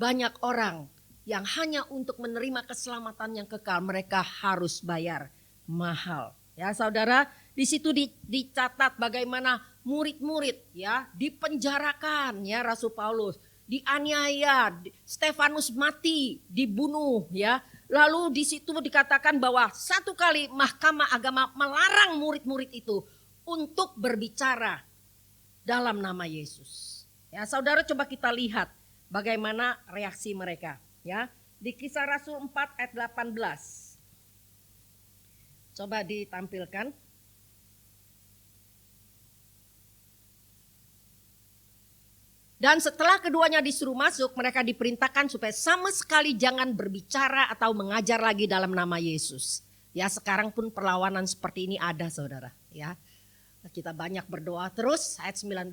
C: banyak orang yang hanya untuk menerima keselamatan yang kekal, mereka harus bayar mahal. Ya saudara, di situ dicatat bagaimana murid-murid ya dipenjarakan ya Rasul Paulus, dianiaya, Stefanus mati, dibunuh ya. Lalu di situ dikatakan bahwa satu kali Mahkamah Agama melarang murid-murid itu untuk berbicara dalam nama Yesus. Ya saudara, coba kita lihat bagaimana reaksi mereka ya. Di Kisah Rasul 4 ayat 18. Coba ditampilkan. Dan setelah keduanya disuruh masuk, mereka diperintahkan supaya sama sekali jangan berbicara atau mengajar lagi dalam nama Yesus. Ya, sekarang pun perlawanan seperti ini ada saudara ya. Kita banyak berdoa terus ayat 19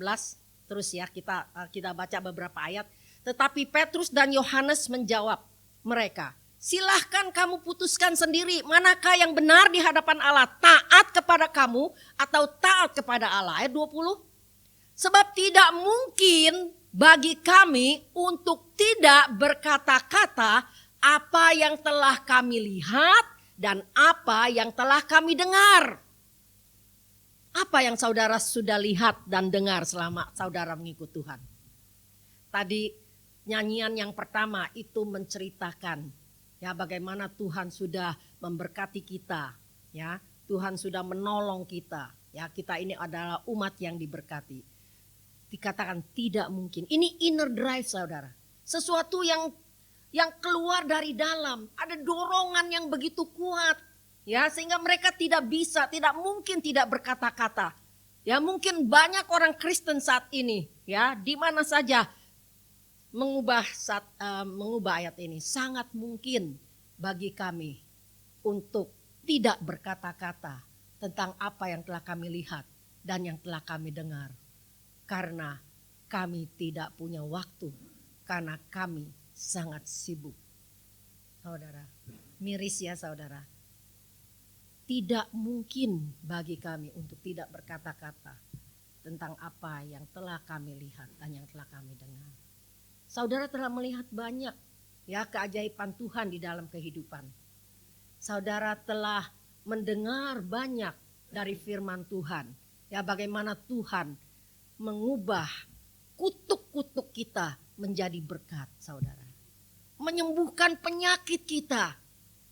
C: terus ya, kita baca beberapa ayat. Tetapi Petrus dan Yohanes menjawab mereka, silahkan kamu putuskan sendiri manakah yang benar di hadapan Allah, taat kepada kamu atau taat kepada Allah. Ayat 20, sebab tidak mungkin bagi kami untuk tidak berkata-kata apa yang telah kami lihat dan apa yang telah kami dengar. Apa yang saudara sudah lihat dan dengar selama saudara mengikut Tuhan? Tadi nyanyian yang pertama itu menceritakan ya bagaimana Tuhan sudah memberkati kita, ya. Tuhan sudah menolong kita. Ya, kita ini adalah umat yang diberkati. Dikatakan tidak mungkin. Ini inner drive, Saudara. Sesuatu yang keluar dari dalam, ada dorongan yang begitu kuat. Ya, sehingga mereka tidak mungkin tidak berkata-kata. Ya, mungkin banyak orang Kristen saat ini, ya, di mana saja mengubah ayat ini sangat mungkin bagi kami untuk tidak berkata-kata tentang apa yang telah kami lihat dan yang telah kami dengar. Karena kami tidak punya waktu, karena kami sangat sibuk. Saudara, miris ya saudara. Tidak mungkin bagi kami untuk tidak berkata-kata tentang apa yang telah kami lihat dan yang telah kami dengar. Saudara telah melihat banyak ya keajaiban Tuhan di dalam kehidupan. Saudara telah mendengar banyak dari firman Tuhan. Ya bagaimana Tuhan mengubah kutuk-kutuk kita menjadi berkat, saudara. Menyembuhkan penyakit kita.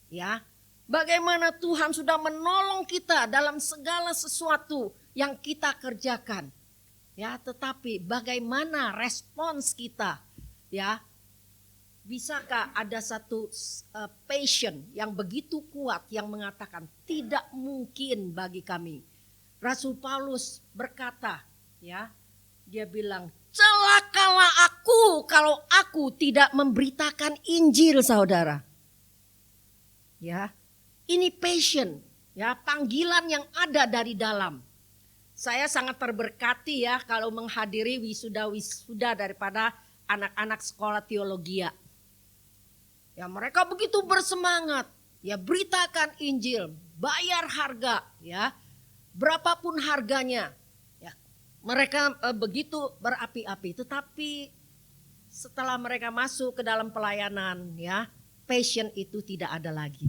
C: Ya, bagaimana Tuhan sudah menolong kita dalam segala sesuatu yang kita kerjakan. Ya, tetapi bagaimana respons kita? Ya, bisakah ada satu passion yang begitu kuat yang mengatakan tidak mungkin bagi kami. Rasul Paulus berkata, ya, dia bilang, celakalah aku kalau aku tidak memberitakan Injil, saudara. Ya, ini passion, ya, panggilan yang ada dari dalam. Saya sangat terberkati ya kalau menghadiri wisuda daripada anak-anak sekolah teologi. Ya, mereka begitu bersemangat, ya, beritakan Injil, bayar harga, ya, berapapun harganya. Ya, mereka begitu berapi-api, tetapi setelah mereka masuk ke dalam pelayanan, ya, passion itu tidak ada lagi.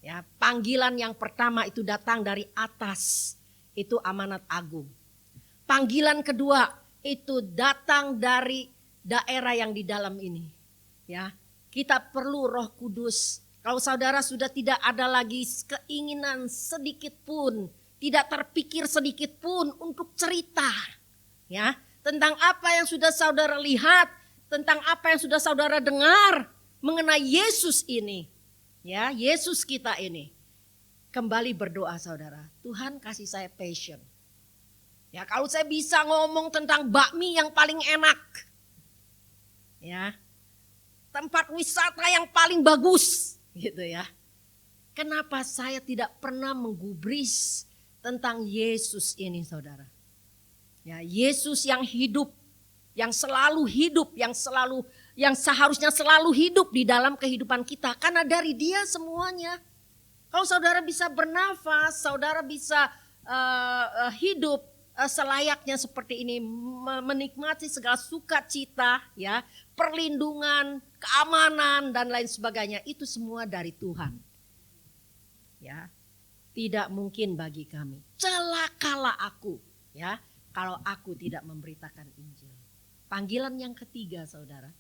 C: Ya, panggilan yang pertama itu datang dari atas, itu amanat agung. Panggilan kedua itu datang dari daerah yang di dalam ini. Ya, kita perlu Roh Kudus. Kalau saudara sudah tidak ada lagi keinginan sedikit pun, tidak terpikir sedikit pun untuk cerita, ya, tentang apa yang sudah saudara lihat, tentang apa yang sudah saudara dengar mengenai Yesus ini, ya, Yesus kita ini. Kembali berdoa saudara, Tuhan kasih saya passion. Ya, kalau saya bisa ngomong tentang bakmi yang paling enak, ya, tempat wisata yang paling bagus, gitu ya. Kenapa saya tidak pernah menggubris tentang Yesus ini, saudara? Ya, Yesus yang hidup, yang selalu hidup, yang seharusnya selalu hidup di dalam kehidupan kita, karena dari Dia semuanya. Kalau saudara bisa bernafas, saudara bisa hidup selayaknya seperti ini, menikmati segala sukacita, ya, perlindungan, keamanan dan lain sebagainya, itu semua dari Tuhan. Ya, tidak mungkin bagi kami. Celakalah aku, ya, kalau aku tidak memberitakan Injil. Panggilan yang ketiga, saudara,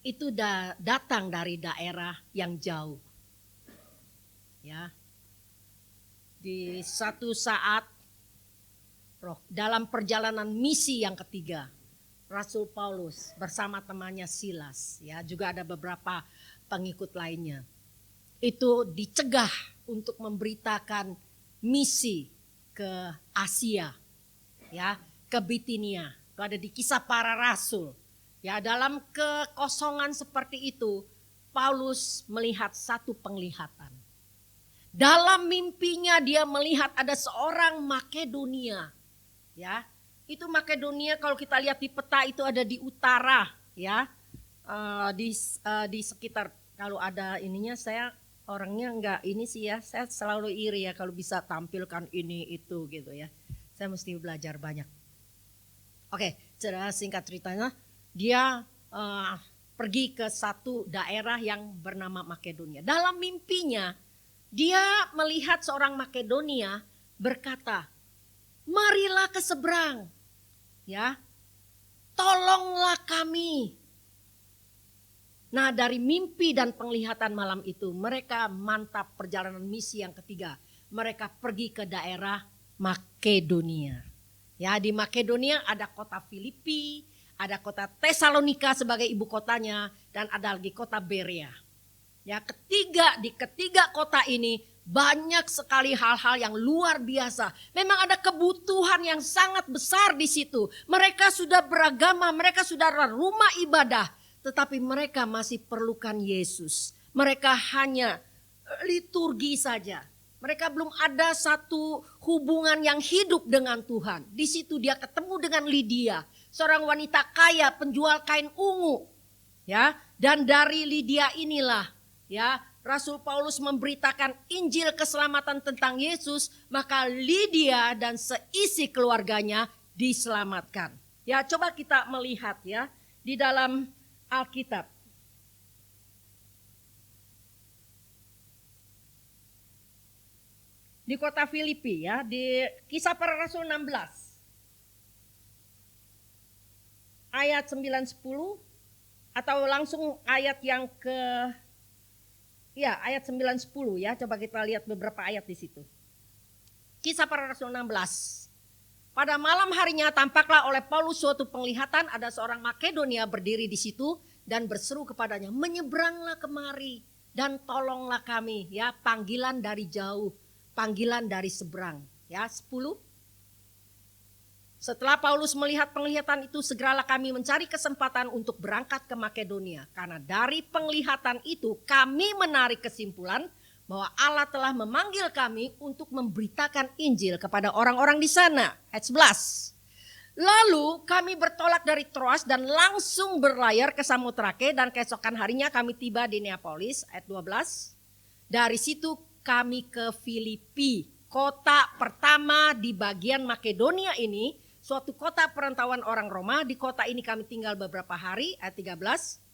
C: itu datang dari daerah yang jauh. Ya, di satu saat dalam perjalanan misi yang ketiga, Rasul Paulus bersama temannya Silas, ya, juga ada beberapa pengikut lainnya, itu dicegah untuk memberitakan misi ke Asia, ya, ke Bitinia. Itu ada di Kisah Para Rasul. Ya, dalam kekosongan seperti itu, Paulus melihat satu penglihatan. Dalam mimpinya dia melihat ada seorang Makedonia, ya, itu Makedonia kalau kita lihat di peta itu ada di utara, ya, di sekitar, kalau ada ininya saya orangnya enggak ini sih ya, saya selalu iri ya kalau bisa tampilkan ini itu gitu ya, saya mesti belajar banyak. Oke, singkat ceritanya dia pergi ke satu daerah yang bernama Makedonia. Dalam mimpinya dia melihat seorang Makedonia berkata, marilah ke seberang, ya, tolonglah kami. Nah, dari mimpi dan penglihatan malam itu, mereka mantap perjalanan misi yang ketiga. Mereka pergi ke daerah Makedonia. Ya, di Makedonia ada kota Filipi, ada kota Tesalonika sebagai ibu kotanya, dan ada lagi kota Berea. Ya, di ketiga kota ini banyak sekali hal-hal yang luar biasa. Memang ada kebutuhan yang sangat besar di situ. Mereka sudah beragama, mereka sudah rumah ibadah. Tetapi mereka masih perlukan Yesus. Mereka hanya liturgi saja. Mereka belum ada satu hubungan yang hidup dengan Tuhan. Di situ dia ketemu dengan Lydia, seorang wanita kaya penjual kain ungu. Ya, dan dari Lydia inilah ya Rasul Paulus memberitakan Injil keselamatan tentang Yesus, maka Lydia dan seisi keluarganya diselamatkan. Ya, coba kita melihat ya di dalam Alkitab. Di kota Filipi ya, di Kisah Para Rasul 16. Ayat 9-10 atau langsung ayat yang ayat 9-10 ya. Coba kita lihat beberapa ayat di situ. Kisah Para Rasul 16. Pada malam harinya tampaklah oleh Paulus suatu penglihatan, ada seorang Makedonia berdiri di situ dan berseru kepadanya, menyeberanglah kemari dan tolonglah kami. Ya, panggilan dari jauh, panggilan dari seberang. Ya, 10. Setelah Paulus melihat penglihatan itu, segeralah kami mencari kesempatan untuk berangkat ke Makedonia. Karena dari penglihatan itu kami menarik kesimpulan bahwa Allah telah memanggil kami untuk memberitakan Injil kepada orang-orang di sana. Ayat 11. Lalu kami bertolak dari Troas dan langsung berlayar ke Samotrake, dan keesokan harinya kami tiba di Neapolis. Ayat 12. Dari situ kami ke Filipi, kota pertama di bagian Makedonia ini, suatu kota perantauan orang Roma. Di kota ini kami tinggal beberapa hari. Ayat 13.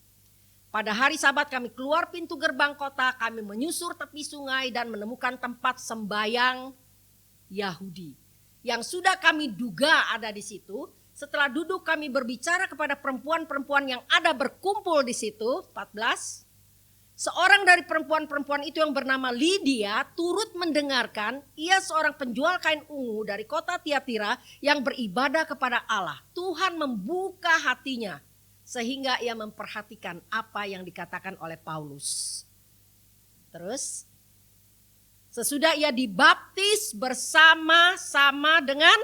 C: Pada hari Sabat kami keluar pintu gerbang kota, kami menyusur tepi sungai dan menemukan tempat sembayang Yahudi yang sudah kami duga ada di situ. Setelah duduk kami berbicara kepada perempuan-perempuan yang ada berkumpul di situ. 14. Seorang dari perempuan-perempuan itu yang bernama Lydia turut mendengarkan. Ia seorang penjual kain ungu dari kota Tiatira yang beribadah kepada Allah. Tuhan membuka hatinya sehingga ia memperhatikan apa yang dikatakan oleh Paulus. Terus, sesudah ia dibaptis bersama-sama dengan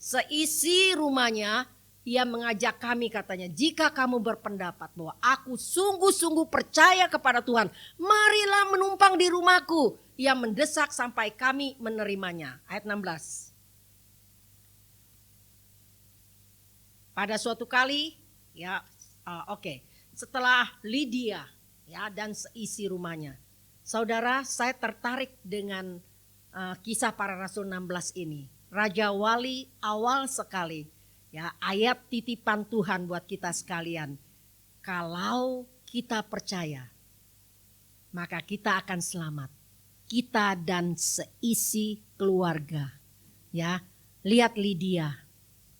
C: seisi rumahnya, ia mengajak kami, katanya, jika kamu berpendapat bahwa aku sungguh-sungguh percaya kepada Tuhan, marilah menumpang di rumahku. Ia mendesak sampai kami menerimanya. Ayat 16. Pada suatu kali, setelah Lydia ya dan seisi rumahnya, saudara, saya tertarik dengan Kisah Para Rasul 16 ini. Raja Wali awal sekali ya, ayat titipan Tuhan buat kita sekalian. Kalau kita percaya, maka kita akan selamat. Kita dan seisi keluarga. Ya, lihat Lydia.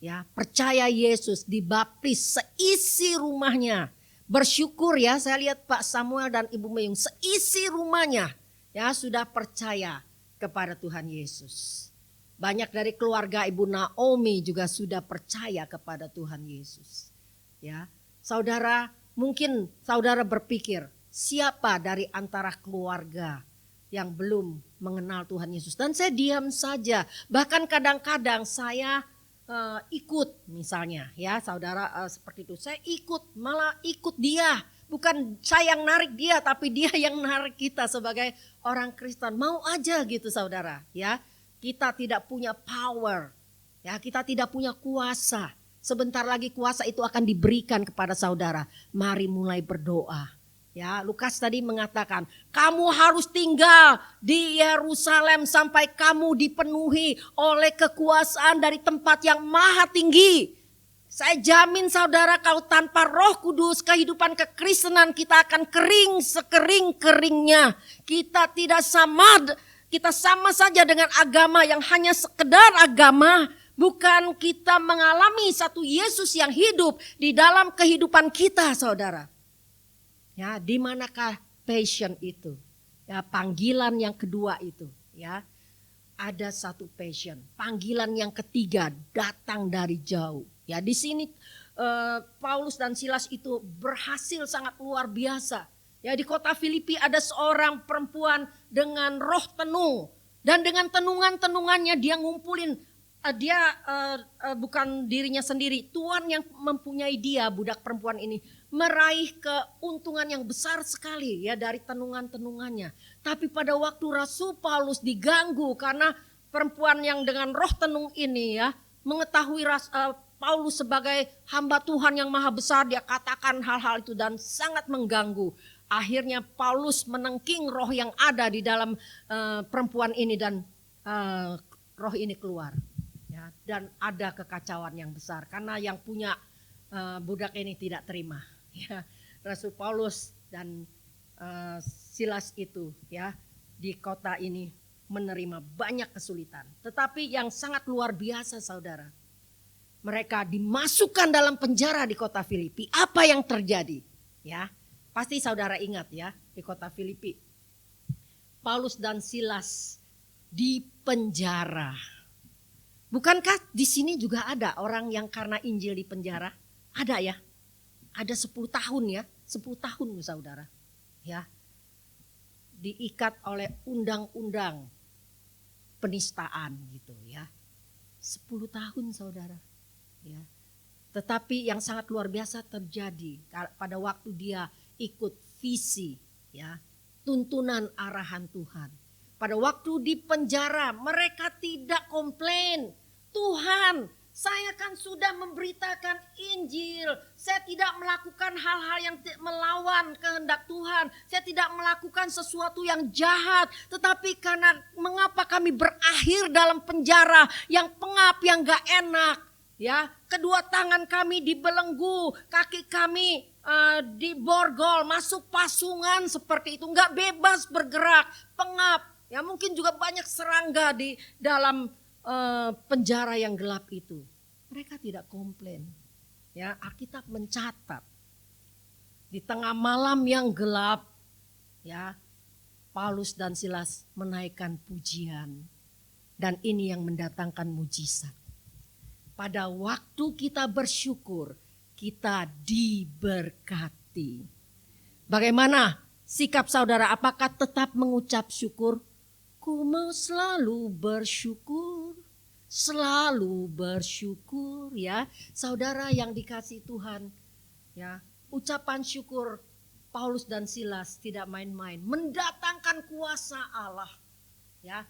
C: Ya, percaya Yesus, dibaptis, seisi rumahnya. Bersyukur ya, saya lihat Pak Samuel dan Ibu Mayung, seisi rumahnya ya sudah percaya kepada Tuhan Yesus. Banyak dari keluarga Ibu Naomi juga sudah percaya kepada Tuhan Yesus. Ya, saudara, mungkin saudara berpikir, siapa dari antara keluarga yang belum mengenal Tuhan Yesus? Dan saya diam saja. Bahkan kadang-kadang saya ikut misalnya ya saudara, seperti itu. Saya malah ikut dia. Bukan saya yang narik dia, tapi dia yang narik kita sebagai orang Kristen. Mau aja gitu saudara ya. Kita tidak punya power ya, kita tidak punya kuasa. Sebentar lagi kuasa itu akan diberikan kepada saudara. Mari mulai berdoa. Ya, Lukas tadi mengatakan, kamu harus tinggal di Yerusalem sampai kamu dipenuhi oleh kekuasaan dari tempat yang maha tinggi. Saya jamin saudara, kalau tanpa Roh Kudus, kehidupan kekristenan kita akan kering sekering-keringnya. Kita sama saja dengan agama yang hanya sekedar agama, Bukan kita mengalami satu Yesus yang hidup di dalam kehidupan kita, saudara. Ya, di manakah passion itu? Ya, panggilan yang kedua itu, ya. Ada satu passion. Panggilan yang ketiga datang dari jauh. Ya, di sini Paulus dan Silas itu berhasil sangat luar biasa. Ya, di kota Filipi ada seorang perempuan dengan roh tenung. Dan dengan tenungan-tenungannya dia ngumpulin, bukan dirinya sendiri. Tuhan yang mempunyai dia, budak perempuan ini, meraih keuntungan yang besar sekali ya dari tenungan-tenungannya. Tapi pada waktu Rasul Paulus diganggu karena perempuan yang dengan roh tenung ini ya, mengetahui Paulus sebagai hamba Tuhan yang maha besar, dia katakan hal-hal itu dan sangat mengganggu. Akhirnya Paulus menengking roh yang ada di dalam perempuan ini dan roh ini keluar. Ya, dan ada kekacauan yang besar karena yang punya budak ini tidak terima. Ya, Rasul Paulus dan Silas itu ya di kota ini menerima banyak kesulitan. Tetapi yang sangat luar biasa, saudara, mereka dimasukkan dalam penjara di kota Filipi. Apa yang terjadi? Ya, pasti saudara ingat ya, di kota Filipi Paulus dan Silas di penjara. Bukankah di sini juga ada orang yang karena Injil di penjara? Ada ya? Ada 10 tahun ya, 10 tahun saudara. Ya. Diikat oleh undang-undang penistaan gitu ya. 10 tahun saudara. Ya. Tetapi yang sangat luar biasa terjadi pada waktu dia ikut visi ya, tuntunan arahan Tuhan. Pada waktu di penjara mereka tidak komplain. Tuhan, saya kan sudah memberitakan Injil. Saya tidak melakukan hal-hal yang melawan kehendak Tuhan. Saya tidak melakukan sesuatu yang jahat. Tetapi karena mengapa kami berakhir dalam penjara yang pengap, yang gak enak. Ya, kedua tangan kami dibelenggu, kaki kami diborgol, masuk pasungan seperti itu. Gak bebas bergerak, pengap. Ya mungkin juga banyak serangga di dalam penjara yang gelap itu. Mereka tidak komplain. Ya, Alkitab mencatat di tengah malam yang gelap, ya, Paulus dan Silas menaikkan pujian, dan ini yang mendatangkan mujizat. Pada waktu kita bersyukur, kita diberkati. Bagaimana sikap saudara? Apakah tetap mengucap syukur? Ku mau selalu bersyukur ya. Saudara yang dikasihi Tuhan ya, ucapan syukur Paulus dan Silas tidak main-main, mendatangkan kuasa Allah ya.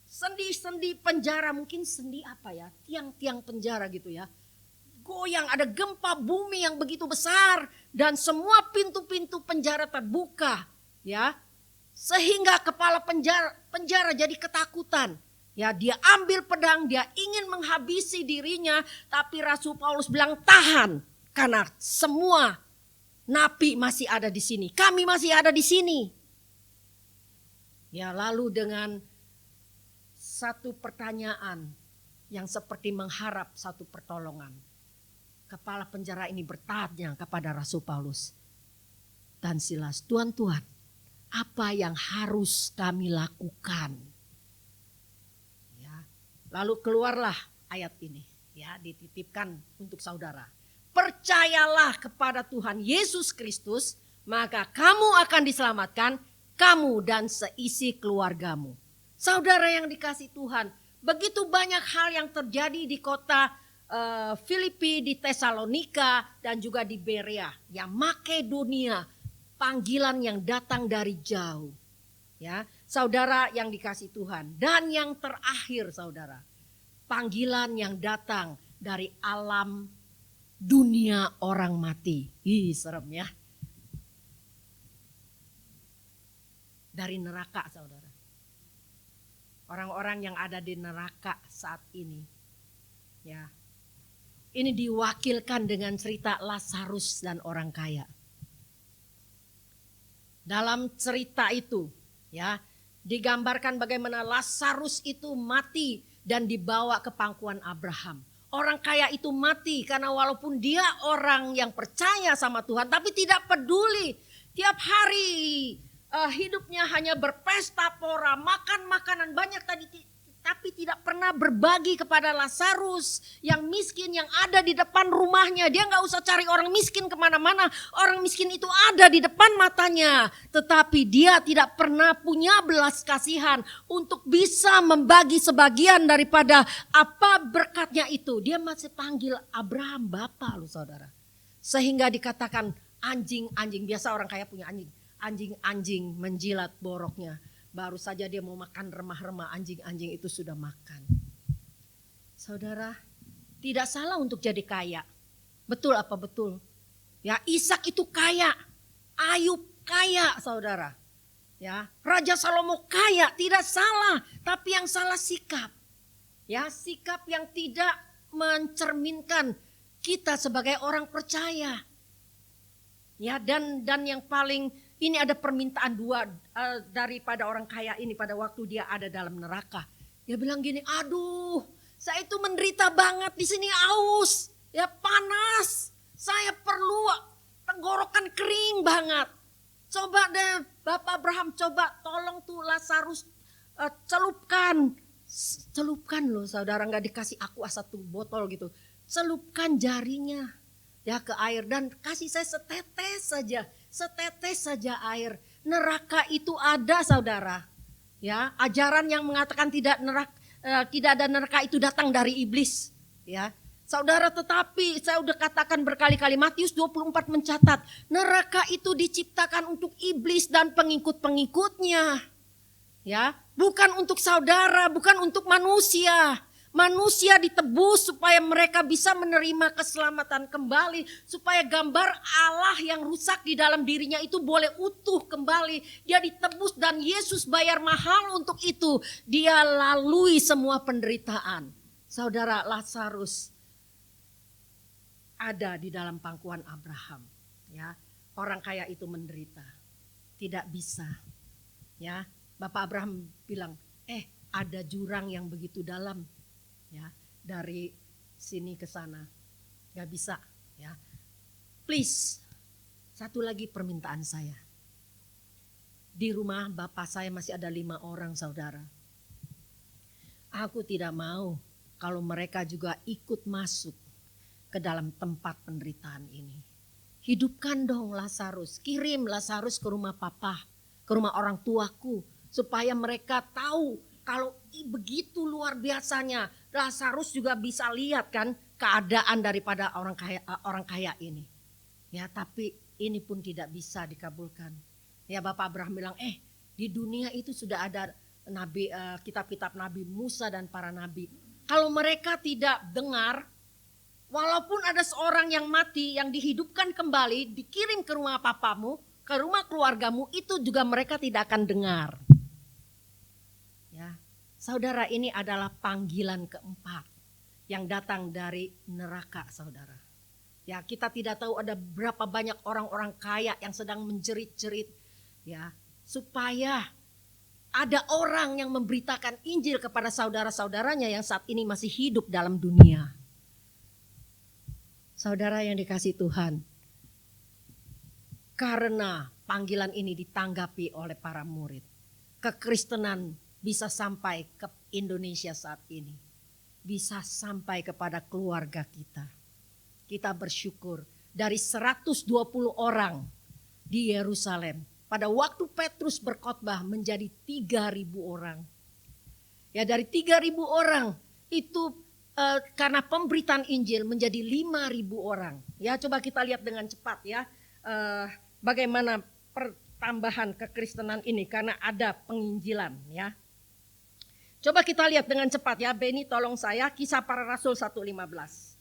C: Sendi-sendi penjara, mungkin sendi apa ya, tiang-tiang penjara gitu ya, goyang, ada gempa bumi yang begitu besar dan semua pintu-pintu penjara terbuka ya. Sehingga kepala penjara jadi ketakutan. Ya, dia ambil pedang, dia ingin menghabisi dirinya, tapi Rasul Paulus bilang tahan karena semua napi masih ada di sini. Kami masih ada di sini. Ya, lalu dengan satu pertanyaan yang seperti mengharap satu pertolongan, kepala penjara ini bertanya kepada Rasul Paulus dan Silas, Tuhan, apa yang harus kami lakukan? Ya, lalu keluarlah ayat ini, ya, dititipkan untuk saudara. Percayalah kepada Tuhan Yesus Kristus, maka kamu akan diselamatkan, kamu dan seisi keluargamu. Saudara yang dikasihi Tuhan, begitu banyak hal yang terjadi di kota Filipi, di Tesalonika, dan juga di Berea, ya, Makedonia. Panggilan yang datang dari jauh. Ya, saudara yang dikasihi Tuhan. Dan yang terakhir saudara, panggilan yang datang dari alam dunia orang mati. Ih, serem ya. Dari neraka saudara. Orang-orang yang ada di neraka saat ini. Ya. Ini diwakilkan dengan cerita Lazarus dan orang kaya. Dalam cerita itu ya digambarkan bagaimana Lazarus itu mati dan dibawa ke pangkuan Abraham. Orang kaya itu mati karena walaupun dia orang yang percaya sama Tuhan tapi tidak peduli. Tiap hari hidupnya hanya berpesta pora, makan makanan banyak tapi tidak pernah berbagi kepada Lazarus yang miskin yang ada di depan rumahnya. Dia nggak usah cari orang miskin kemana-mana. Orang miskin itu ada di depan matanya. Tetapi dia tidak pernah punya belas kasihan untuk bisa membagi sebagian daripada apa berkatnya itu. Dia masih panggil Abraham Bapa loh saudara. Sehingga dikatakan anjing-anjing. Biasa orang kaya punya anjing. Anjing-anjing menjilat boroknya. Baru saja dia mau makan remah-remah, anjing-anjing itu sudah makan. Saudara, tidak salah untuk jadi kaya. Betul apa betul? Ya, Ishak itu kaya, Ayub kaya, saudara. Ya, Raja Salomo kaya, tidak salah, tapi yang salah sikap. Ya, sikap yang tidak mencerminkan kita sebagai orang percaya. Ya, dan yang paling ini ada permintaan dua daripada orang kaya ini pada waktu dia ada dalam neraka. Dia bilang gini, aduh saya itu menderita banget di sini aus, ya panas, saya perlu tenggorokan kering banget. Coba deh Bapak Abraham, coba tolong tuh Lazarus celupkan loh saudara, nggak dikasih aku satu botol gitu, celupkan jarinya ya ke air dan kasih saya setetes saja air. Neraka itu ada saudara. Ya, ajaran yang mengatakan tidak ada neraka itu datang dari iblis, ya. Saudara, tetapi saya udah katakan berkali-kali Matius 24 mencatat, neraka itu diciptakan untuk iblis dan pengikut-pengikutnya. Ya, bukan untuk saudara, bukan untuk manusia. Manusia ditebus supaya mereka bisa menerima keselamatan kembali. Supaya gambar Allah yang rusak di dalam dirinya itu boleh utuh kembali. Dia ditebus dan Yesus bayar mahal untuk itu. Dia lalui semua penderitaan. Saudara, Lazarus ada di dalam pangkuan Abraham. Ya, orang kaya itu menderita. Tidak bisa. Ya, Bapak Abraham bilang, ada jurang yang begitu dalam. Ya, dari sini ke sana nggak bisa ya. Please, satu lagi permintaan saya. Di rumah bapak saya masih ada 5 orang saudara. Aku tidak mau kalau mereka juga ikut masuk ke dalam tempat penderitaan ini. Hidupkan dong Lazarus, kirim Lazarus ke rumah papa, ke rumah orang tuaku, supaya mereka tahu kalau begitu luar biasanya. Lazarus juga bisa lihat kan keadaan daripada orang kaya ini. Ya, tapi ini pun tidak bisa dikabulkan. Ya, Bapak Abraham bilang, di dunia itu sudah ada nabi, kitab-kitab Nabi Musa dan para nabi. Kalau mereka tidak dengar, walaupun ada seorang yang mati, yang dihidupkan kembali, dikirim ke rumah papamu, ke rumah keluargamu, itu juga mereka tidak akan dengar. Saudara, ini adalah panggilan keempat yang datang dari neraka saudara. Ya, kita tidak tahu ada berapa banyak orang-orang kaya yang sedang menjerit-jerit. Ya, supaya ada orang yang memberitakan Injil kepada saudara-saudaranya yang saat ini masih hidup dalam dunia. Saudara yang dikasihi Tuhan, karena panggilan ini ditanggapi oleh para murid, kekristenan bisa sampai ke Indonesia saat ini. Bisa sampai kepada keluarga kita. Kita bersyukur dari 120 orang di Yerusalem. Pada waktu Petrus berkhotbah menjadi 3.000 orang. Ya, dari 3.000 orang itu karena pemberitaan Injil menjadi 5.000 orang. Ya, coba kita lihat dengan cepat ya. Bagaimana pertambahan kekristenan ini karena ada penginjilan ya. Coba kita lihat dengan cepat ya, Beni tolong saya, Kisah Para Rasul 1:15.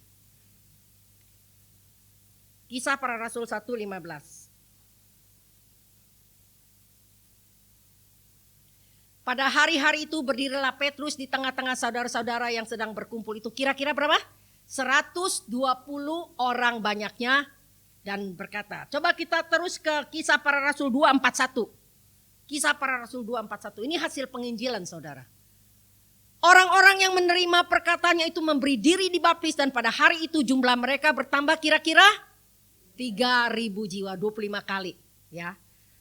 C: Kisah Para Rasul 1:15. Pada hari-hari itu berdirilah Petrus di tengah-tengah saudara-saudara yang sedang berkumpul itu. Kira-kira berapa? 120 orang banyaknya dan berkata. Coba kita terus ke Kisah Para Rasul 2:41. Kisah Para Rasul 2:41. Ini hasil penginjilan saudara. Orang-orang yang menerima perkataannya itu memberi diri dibaptis dan pada hari itu jumlah mereka bertambah kira-kira 3.000 jiwa, 25 kali ya.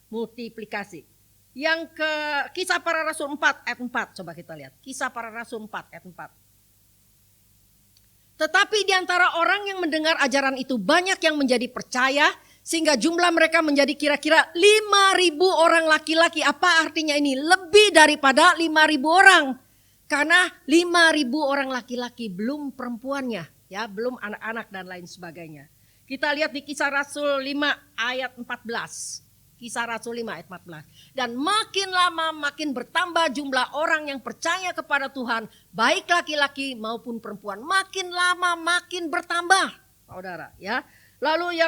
C: Multiplikasi. Yang ke Kisah Para Rasul 4 ayat 4, coba kita lihat. Kisah Para Rasul 4 ayat 4. Tetapi di antara orang yang mendengar ajaran itu banyak yang menjadi percaya sehingga jumlah mereka menjadi kira-kira 5.000 orang laki-laki. Apa artinya ini? Lebih daripada 5.000 orang. Karena 5.000 orang laki-laki, belum perempuannya, ya, belum anak-anak dan lain sebagainya. Kita lihat di Kisah Rasul 5 ayat 14. Kisah Rasul 5 ayat 14. Dan makin lama makin bertambah jumlah orang yang percaya kepada Tuhan, baik laki-laki maupun perempuan. Makin lama makin bertambah, saudara. Ya. Lalu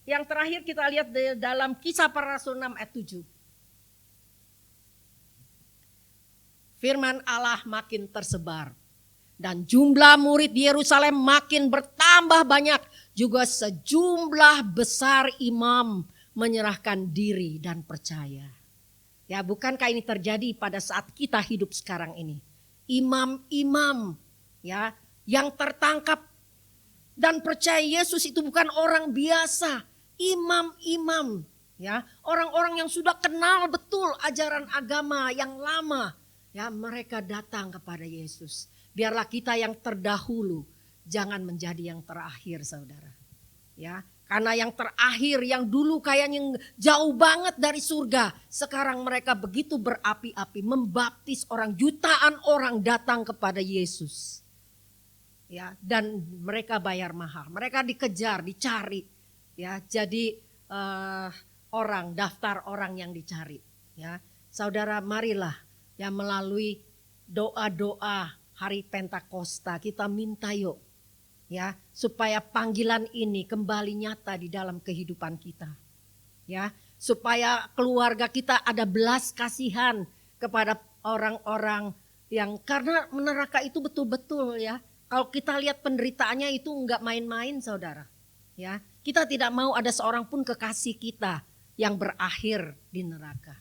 C: yang terakhir kita lihat di dalam Kisah Para Rasul 6 ayat 7. Firman Allah makin tersebar. Dan jumlah murid di Yerusalem makin bertambah banyak. Juga sejumlah besar imam menyerahkan diri dan percaya. Ya, bukankah ini terjadi pada saat kita hidup sekarang ini? Imam-imam ya yang tertangkap dan percaya Yesus itu bukan orang biasa, imam-imam ya, orang-orang yang sudah kenal betul ajaran agama yang lama. Ya, mereka datang kepada Yesus. Biarlah kita yang terdahulu jangan menjadi yang terakhir, saudara. Ya, karena yang terakhir, yang dulu kayaknya jauh banget dari surga, sekarang mereka begitu berapi-api membaptis orang, jutaan orang datang kepada Yesus. Ya, dan mereka bayar mahal, mereka dikejar, dicari. Ya, jadi daftar orang yang dicari. Ya, saudara, marilah ya melalui doa-doa hari Pentakosta kita minta yuk. Ya, supaya panggilan ini kembali nyata di dalam kehidupan kita. Ya, supaya keluarga kita ada belas kasihan kepada orang-orang yang karena neraka itu betul-betul ya. Kalau kita lihat penderitaannya itu enggak main-main, saudara. Ya, kita tidak mau ada seorang pun kekasih kita yang berakhir di neraka.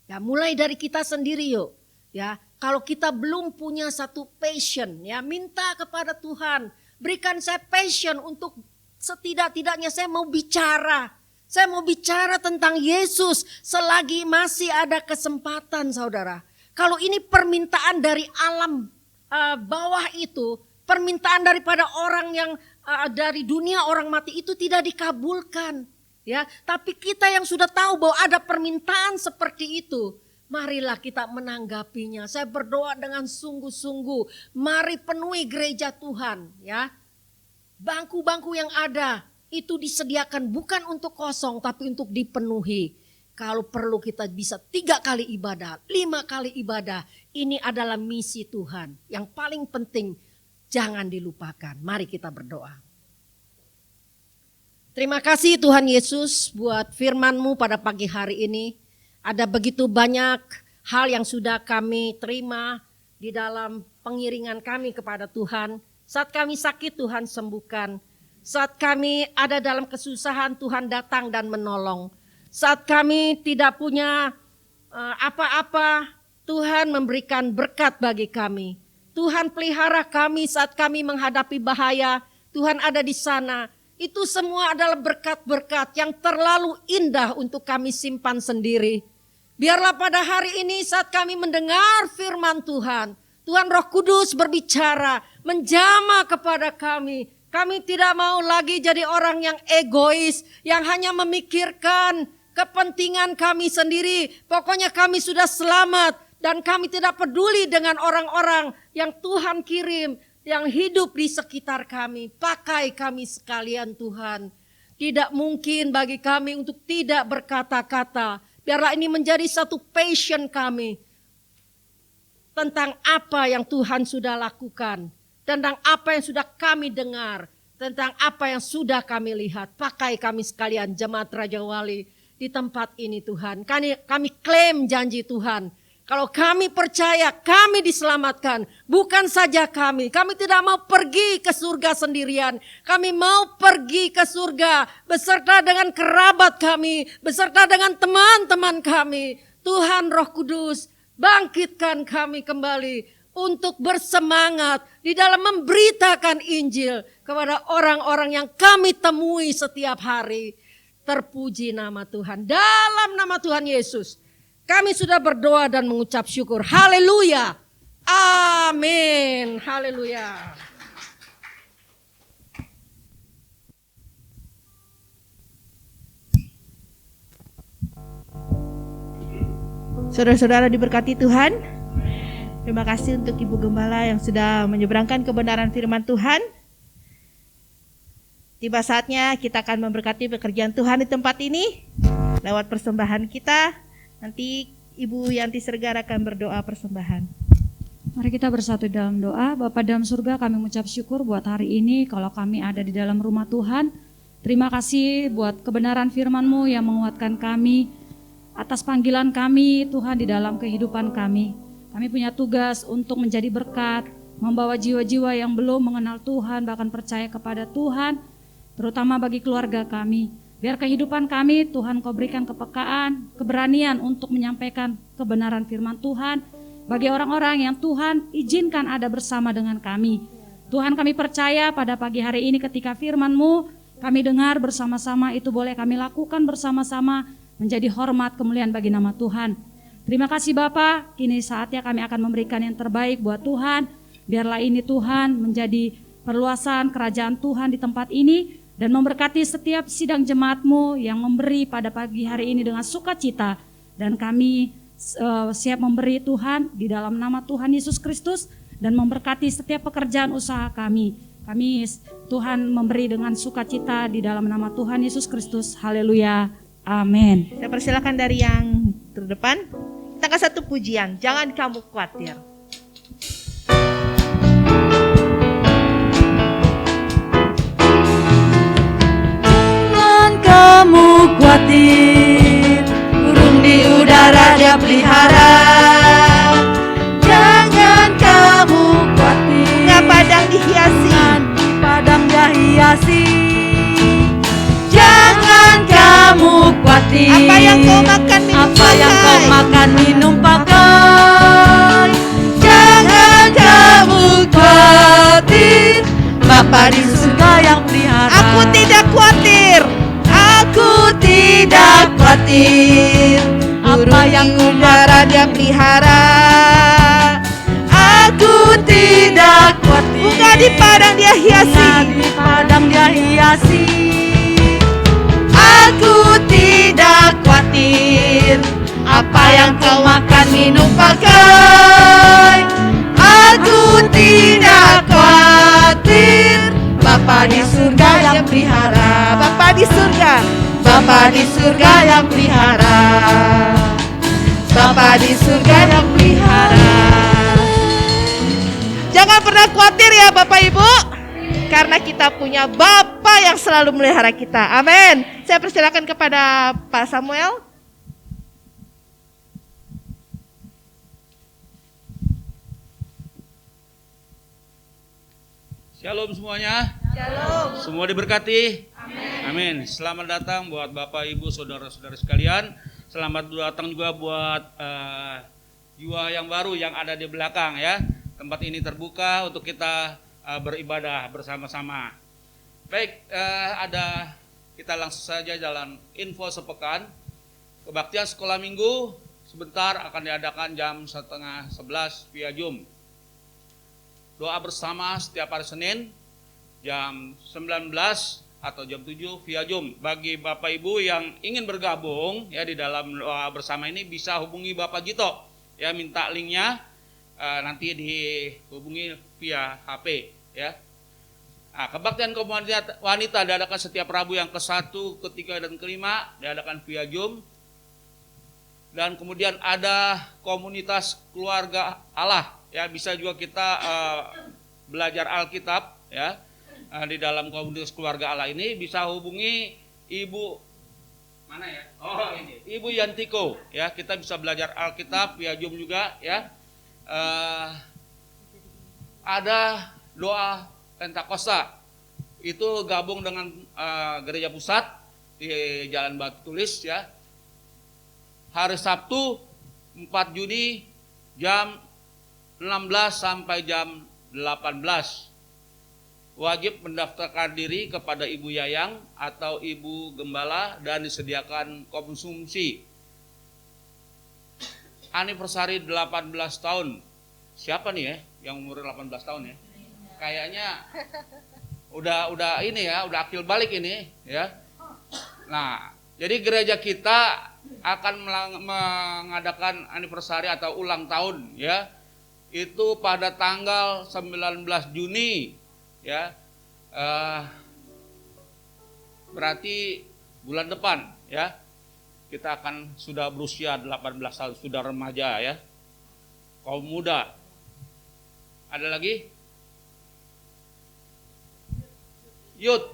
C: Ya, mulai dari kita sendiri yuk. Ya, kalau kita belum punya satu passion, ya minta kepada Tuhan. Berikan saya passion untuk setidak-tidaknya saya mau bicara. Saya mau bicara tentang Yesus selagi masih ada kesempatan, saudara. Kalau ini permintaan dari alam bawah itu, permintaan daripada orang yang dari dunia orang mati itu tidak dikabulkan. Ya, tapi kita yang sudah tahu bahwa ada permintaan seperti itu, marilah kita menanggapinya. Saya berdoa dengan sungguh-sungguh. Mari penuhi gereja Tuhan ya. Bangku-bangku yang ada itu disediakan bukan untuk kosong tapi untuk dipenuhi. Kalau perlu kita bisa 3 kali ibadah, 5 kali ibadah. Ini adalah misi Tuhan. Yang paling penting jangan dilupakan. Mari kita berdoa. Terima kasih Tuhan Yesus buat firman-Mu pada pagi hari ini. Ada begitu banyak hal yang sudah kami terima di dalam pengiringan kami kepada Tuhan. Saat kami sakit Tuhan sembuhkan. Saat kami ada dalam kesusahan Tuhan datang dan menolong. Saat kami tidak punya apa-apa, Tuhan memberikan berkat bagi kami. Tuhan pelihara kami saat kami menghadapi bahaya. Tuhan ada di sana. Itu semua adalah berkat-berkat yang terlalu indah untuk kami simpan sendiri. Biarlah pada hari ini saat kami mendengar firman Tuhan, Tuhan Roh Kudus berbicara, menjamah kepada kami. Kami tidak mau lagi jadi orang yang egois, yang hanya memikirkan kepentingan kami sendiri. Pokoknya kami sudah selamat dan kami tidak peduli dengan orang-orang yang Tuhan kirim, yang hidup di sekitar kami. Pakai kami sekalian Tuhan. Tidak mungkin bagi kami untuk tidak berkata-kata. Biarlah ini menjadi satu passion kami tentang apa yang Tuhan sudah lakukan, tentang apa yang sudah kami dengar, tentang apa yang sudah kami lihat. Pakai kami sekalian jemaat Raja Wali di tempat ini Tuhan. Kami klaim janji Tuhan. Kalau kami percaya kami diselamatkan, bukan saja kami tidak mau pergi ke surga sendirian. Kami mau pergi ke surga beserta dengan kerabat kami, beserta dengan teman-teman kami. Tuhan Roh Kudus, bangkitkan kami kembali untuk bersemangat di dalam memberitakan Injil kepada orang-orang yang kami temui setiap hari. Terpuji nama Tuhan. Dalam nama Tuhan Yesus, kami sudah berdoa dan mengucap syukur. Haleluya. Amin. Haleluya.
A: Saudara-saudara diberkati Tuhan. Terima kasih untuk Ibu Gembala yang sudah menyeberangkan kebenaran firman Tuhan. Tiba saatnya kita akan memberkati pekerjaan Tuhan di tempat ini lewat persembahan kita. Nanti Ibu Yanti Sergar akan berdoa persembahan.
D: Mari kita bersatu dalam doa. Bapa dalam surga, kami mengucap syukur buat hari ini kalau kami ada di dalam rumah Tuhan. Terima kasih buat kebenaran firman-Mu yang menguatkan kami atas panggilan kami Tuhan di dalam kehidupan kami. Kami punya tugas untuk menjadi berkat, membawa jiwa-jiwa yang belum mengenal Tuhan bahkan percaya kepada Tuhan, terutama bagi keluarga kami. Biar kehidupan kami Tuhan Kau berikan kepekaan, keberanian untuk menyampaikan kebenaran firman Tuhan bagi orang-orang yang Tuhan izinkan ada bersama dengan kami. Tuhan, kami percaya pada pagi hari ini ketika firman-Mu kami dengar bersama-sama, itu boleh kami lakukan bersama-sama menjadi hormat kemuliaan bagi nama Tuhan. Terima kasih Bapa, kini saatnya kami akan memberikan yang terbaik buat Tuhan. Biarlah ini Tuhan menjadi perluasan kerajaan Tuhan di tempat ini dan memberkati setiap sidang jemaat-Mu yang memberi pada pagi hari ini dengan sukacita. Dan kami siap memberi Tuhan di dalam nama Tuhan Yesus Kristus dan memberkati setiap pekerjaan usaha kami. Kami Tuhan memberi dengan sukacita di dalam nama Tuhan Yesus Kristus. Haleluya. Amin.
A: Saya persilakan dari yang terdepan. Kita ke satu pujian, jangan kamu khawatir.
B: Jangan kamu khawatir, burung di udara Dia pelihara. Jangan kamu khawatir,
A: Bunga padang dihiasi.
B: di padang Dia hiasi. Jangan kamu khawatir,
A: Apa yang kau makan minum
B: apa yang kau
A: pakai.
B: makan minum pakai. Jangan kamu khawatir, Bapa di surga yang pelihara.
A: Aku tidak khawatir.
B: Aku tidak khawatir, apa yang kau
A: udara Dia pelihara.
B: Aku tidak khawatir,
A: Bunga di padang Dia hiasi.
B: bunga di padang Dia hiasi. Aku tidak khawatir, apa yang kau makan minum pakai. Aku tidak khawatir, Bapa di surga yang pelihara.
A: Bapa di surga.
B: Bapa di surga yang pelihara. Bapa di surga yang pelihara.
A: Jangan pernah khawatir ya Bapak Ibu, karena kita punya Bapa yang selalu melihara kita. Amin. Saya persilakan kepada Pak Samuel.
E: Shalom semuanya. Shalom. Semua diberkati. Amin. Selamat datang buat Bapak, Ibu, saudara-saudara sekalian. Selamat datang juga buat jiwa yang baru yang ada di belakang ya. Tempat ini terbuka untuk kita beribadah bersama-sama. Baik, kita langsung saja jalan info sepekan. Kebaktian sekolah minggu sebentar akan diadakan jam 10:30 via Zoom. Doa bersama setiap hari Senin jam 19 atau jam 7 via Zoom. Bagi Bapak Ibu yang ingin bergabung ya di dalam doa bersama ini bisa hubungi Bapak Gito. Ya, minta linknya nanti dihubungi via HP ya. Nah, kebaktian komunitas wanita diadakan setiap Rabu yang ke-1, ke-3 dan ke-5 diadakan via Zoom. Dan kemudian ada komunitas keluarga Allah ya, bisa juga kita belajar Alkitab ya. Di dalam komunitas keluarga Allah ini bisa hubungi Ibu mana ya? Oh, ini. Ibu Yantiko ya, kita bisa belajar Alkitab via Zoom juga ya. Ada doa Pentakosta. Itu gabung dengan gereja pusat di Jalan Batu Tulis ya. Hari Sabtu 4 Juni jam 16 sampai jam 18. Wajib mendaftarkan diri kepada Ibu Yayang atau Ibu Gembala dan disediakan konsumsi. Anniversary 18 tahun. Siapa nih ya yang umur 18 tahun ya? Kayaknya udah ini ya, udah akil balik ini ya. Nah, jadi gereja kita akan mengadakan anniversary atau ulang tahun ya. Itu pada tanggal 19 Juni ya. Berarti bulan depan ya. Kita akan sudah berusia 18 tahun, sudah remaja ya. Kaum muda. Ada lagi? Youth.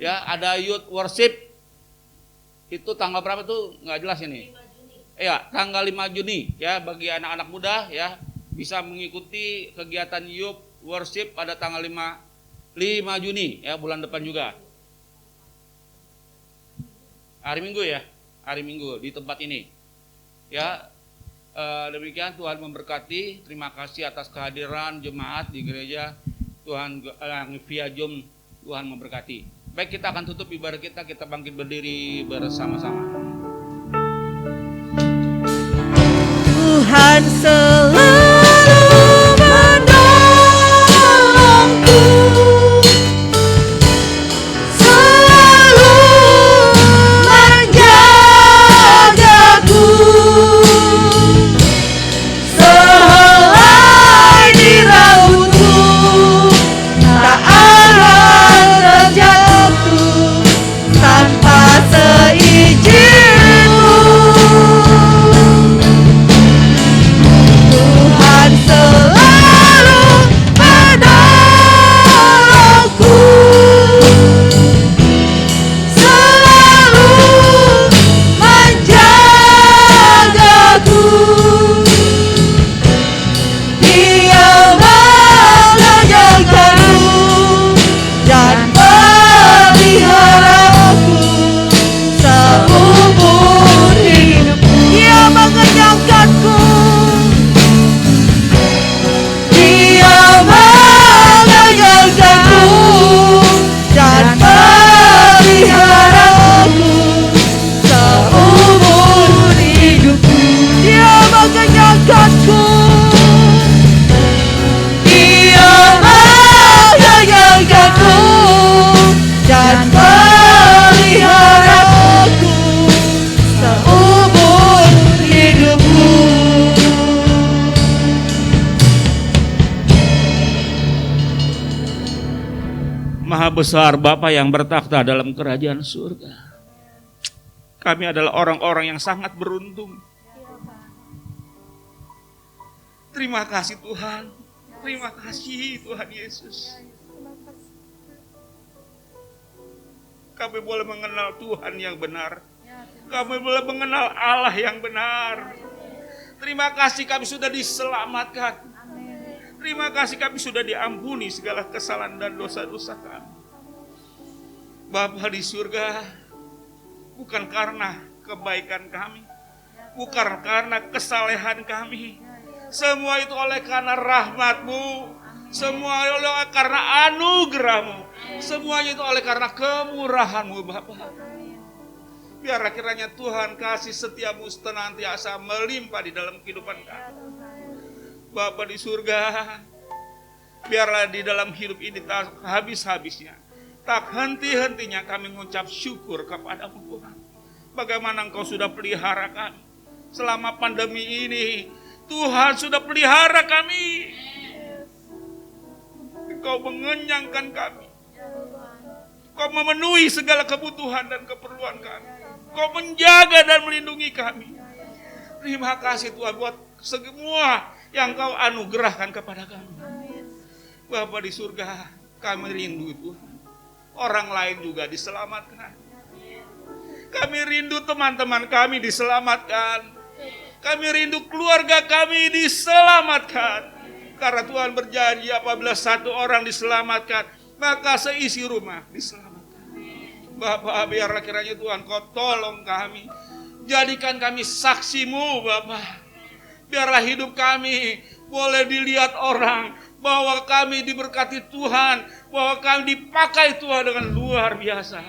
E: Ya, ada youth worship. Itu tanggal berapa tuh? Nggak jelas ini. Iya, tanggal 5 Juni ya, bagi anak-anak muda ya bisa mengikuti kegiatan youth worship pada tanggal 5 Juni ya, bulan depan juga. Hari Minggu ya, hari Minggu di tempat ini. Ya, demikian Tuhan memberkati. Terima kasih atas kehadiran jemaat di gereja. Tuhan via Zoom, Tuhan memberkati. Baik, kita akan tutup ibadah kita bangkit berdiri bersama-sama.
B: Tuhan selalu menolongku, selalu menjagaku, sehelai di rautku, tak akan terjatuh tanpa seizinku. Tuhan selalu menolongku, selalu menjagaku. Dia menjagaku dan memeliharaku seumur hidupku. Dia mengenyangkanku. Dia mengenyangkanku dan memeliharaku seumur hidupku. Dia mengenyangkanku. Dia mengenyangkanku dan memeliharaku seumur hidupku.
E: Maha besar Bapa yang bertakhta dalam kerajaan surga. Kami adalah orang-orang yang sangat beruntung. Terima kasih Tuhan. Terima kasih Tuhan Yesus. Kami boleh mengenal Tuhan yang benar. Kami boleh mengenal Allah yang benar. Terima kasih kami sudah diselamatkan. Terima kasih kami sudah diampuni segala kesalahan dan dosa-dosa kami. Bapa di surga, bukan karena kebaikan kami, bukan karena kesalehan kami, semua itu oleh karena rahmat-Mu, semua oleh karena anugerah-Mu, semuanya itu oleh karena kemurahan-Mu Bapa. Biarlah kiranya Tuhan kasih setia-Mu senantiasa melimpah di dalam kehidupan kami. Bapa di surga, biarlah di dalam hidup ini tak habis-habisnya, tak henti-hentinya kami mengucap syukur kepada-Mu Tuhan. Bagaimana Engkau sudah pelihara kami selama pandemi ini. Tuhan sudah pelihara kami. Engkau mengenyangkan kami. Engkau memenuhi segala kebutuhan dan keperluan kami. Engkau menjaga dan melindungi kami. Terima kasih Tuhan buat semua yang Kau anugerahkan kepada kami. Bapa di surga, kami rindu Tuhan. Orang lain juga diselamatkan. Kami rindu teman-teman kami diselamatkan. Kami rindu keluarga kami diselamatkan. Karena Tuhan berjanji apabila satu orang diselamatkan, maka seisi rumah diselamatkan. Bapa, biarlah kiranya Tuhan Kau tolong kami. Jadikan kami saksi-Mu Bapa. Biarlah hidup kami boleh dilihat orang bahwa kami diberkati Tuhan, bahwa kami dipakai Tuhan dengan luar biasa.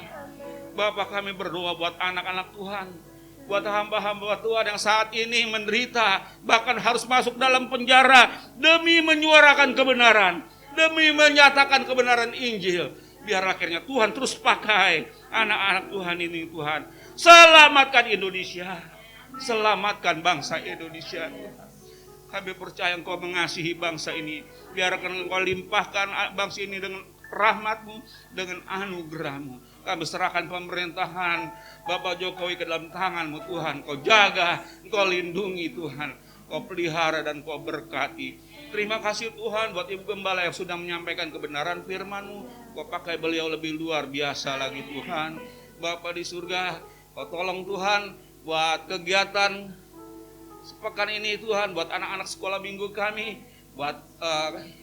E: Bapak, kami berdoa buat anak-anak Tuhan, buat hamba-hamba Tuhan yang saat ini menderita, bahkan harus masuk dalam penjara demi menyuarakan kebenaran, demi menyatakan kebenaran Injil. Biar akhirnya Tuhan terus pakai anak-anak Tuhan ini, Tuhan. Selamatkan Indonesia, selamatkan bangsa Indonesia, Tuhan. Kami percaya Engkau mengasihi bangsa ini. Biarkan Engkau limpahkan bangsa ini dengan rahmat-Mu, dengan anugerah-Mu. Kami serahkan pemerintahan Bapak Jokowi ke dalam tangan-Mu, Tuhan. Kau jaga, Engkau lindungi, Tuhan. Kau pelihara dan Kau berkati. Terima kasih Tuhan buat Ibu Gembala yang sudah menyampaikan kebenaran firman-Mu. Kau pakai beliau lebih luar biasa lagi, Tuhan. Bapa di surga, Kau tolong Tuhan buat kegiatan sepekan ini, Tuhan, buat anak-anak sekolah minggu kami, buat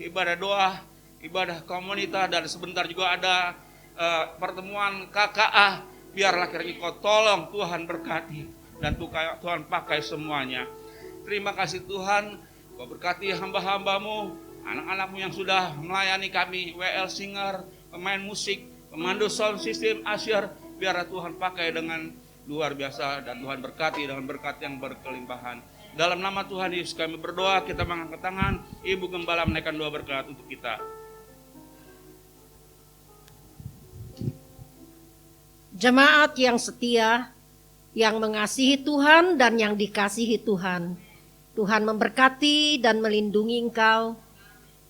E: ibadah doa, ibadah komunitas, dan sebentar juga ada pertemuan KKA. Biarlah kiranya Kau tolong Tuhan berkati, dan Tuhan pakai semuanya. Terima kasih Tuhan, Kau berkati hamba-hamba-Mu, anak-anak-Mu yang sudah melayani kami, WL Singer, pemain musik, pemandu sound system, Asyir. Biarlah Tuhan pakai dengan luar biasa, dan Tuhan berkati dengan berkat yang berkelimpahan. Dalam nama Tuhan Yesus kami berdoa, kita mengangkat tangan, Ibu Gembala menaikkan doa berkat untuk kita.
C: Jemaat yang setia, yang mengasihi Tuhan dan yang dikasihi Tuhan. Tuhan memberkati dan melindungi engkau.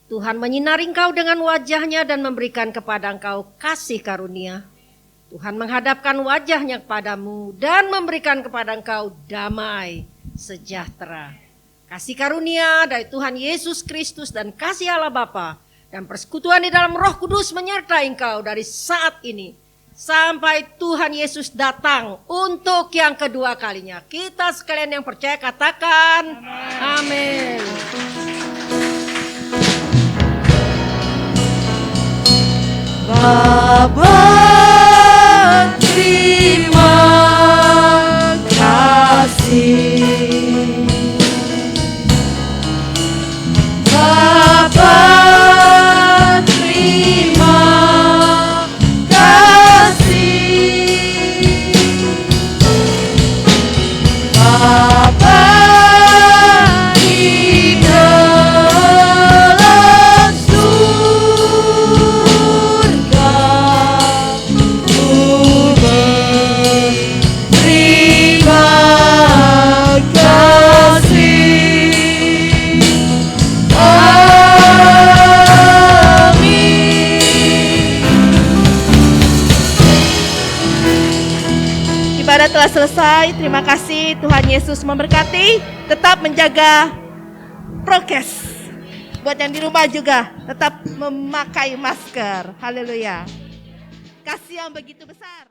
C: Tuhan menyinari engkau dengan wajah-Nya dan memberikan kepada engkau kasih karunia. Tuhan menghadapkan wajah-Nya kepadamu dan memberikan kepada engkau damai sejahtera. Kasih karunia dari Tuhan Yesus Kristus dan kasih Allah Bapa dan persekutuan di dalam Roh Kudus menyertai engkau dari saat ini sampai Tuhan Yesus datang untuk yang kedua kalinya. Kita sekalian yang percaya katakan amin.
B: Bapa, terima kasih. Bapa, terima kasih. Bapa di dalam surga, ku berterima kasih. Amin.
A: Ibadah telah selesai. Terima kasih, Tuhan Yesus memberkati. Tetap menjaga prokes. Buat yang di rumah juga tetap memakai masker. Haleluya. Kasih yang begitu besar.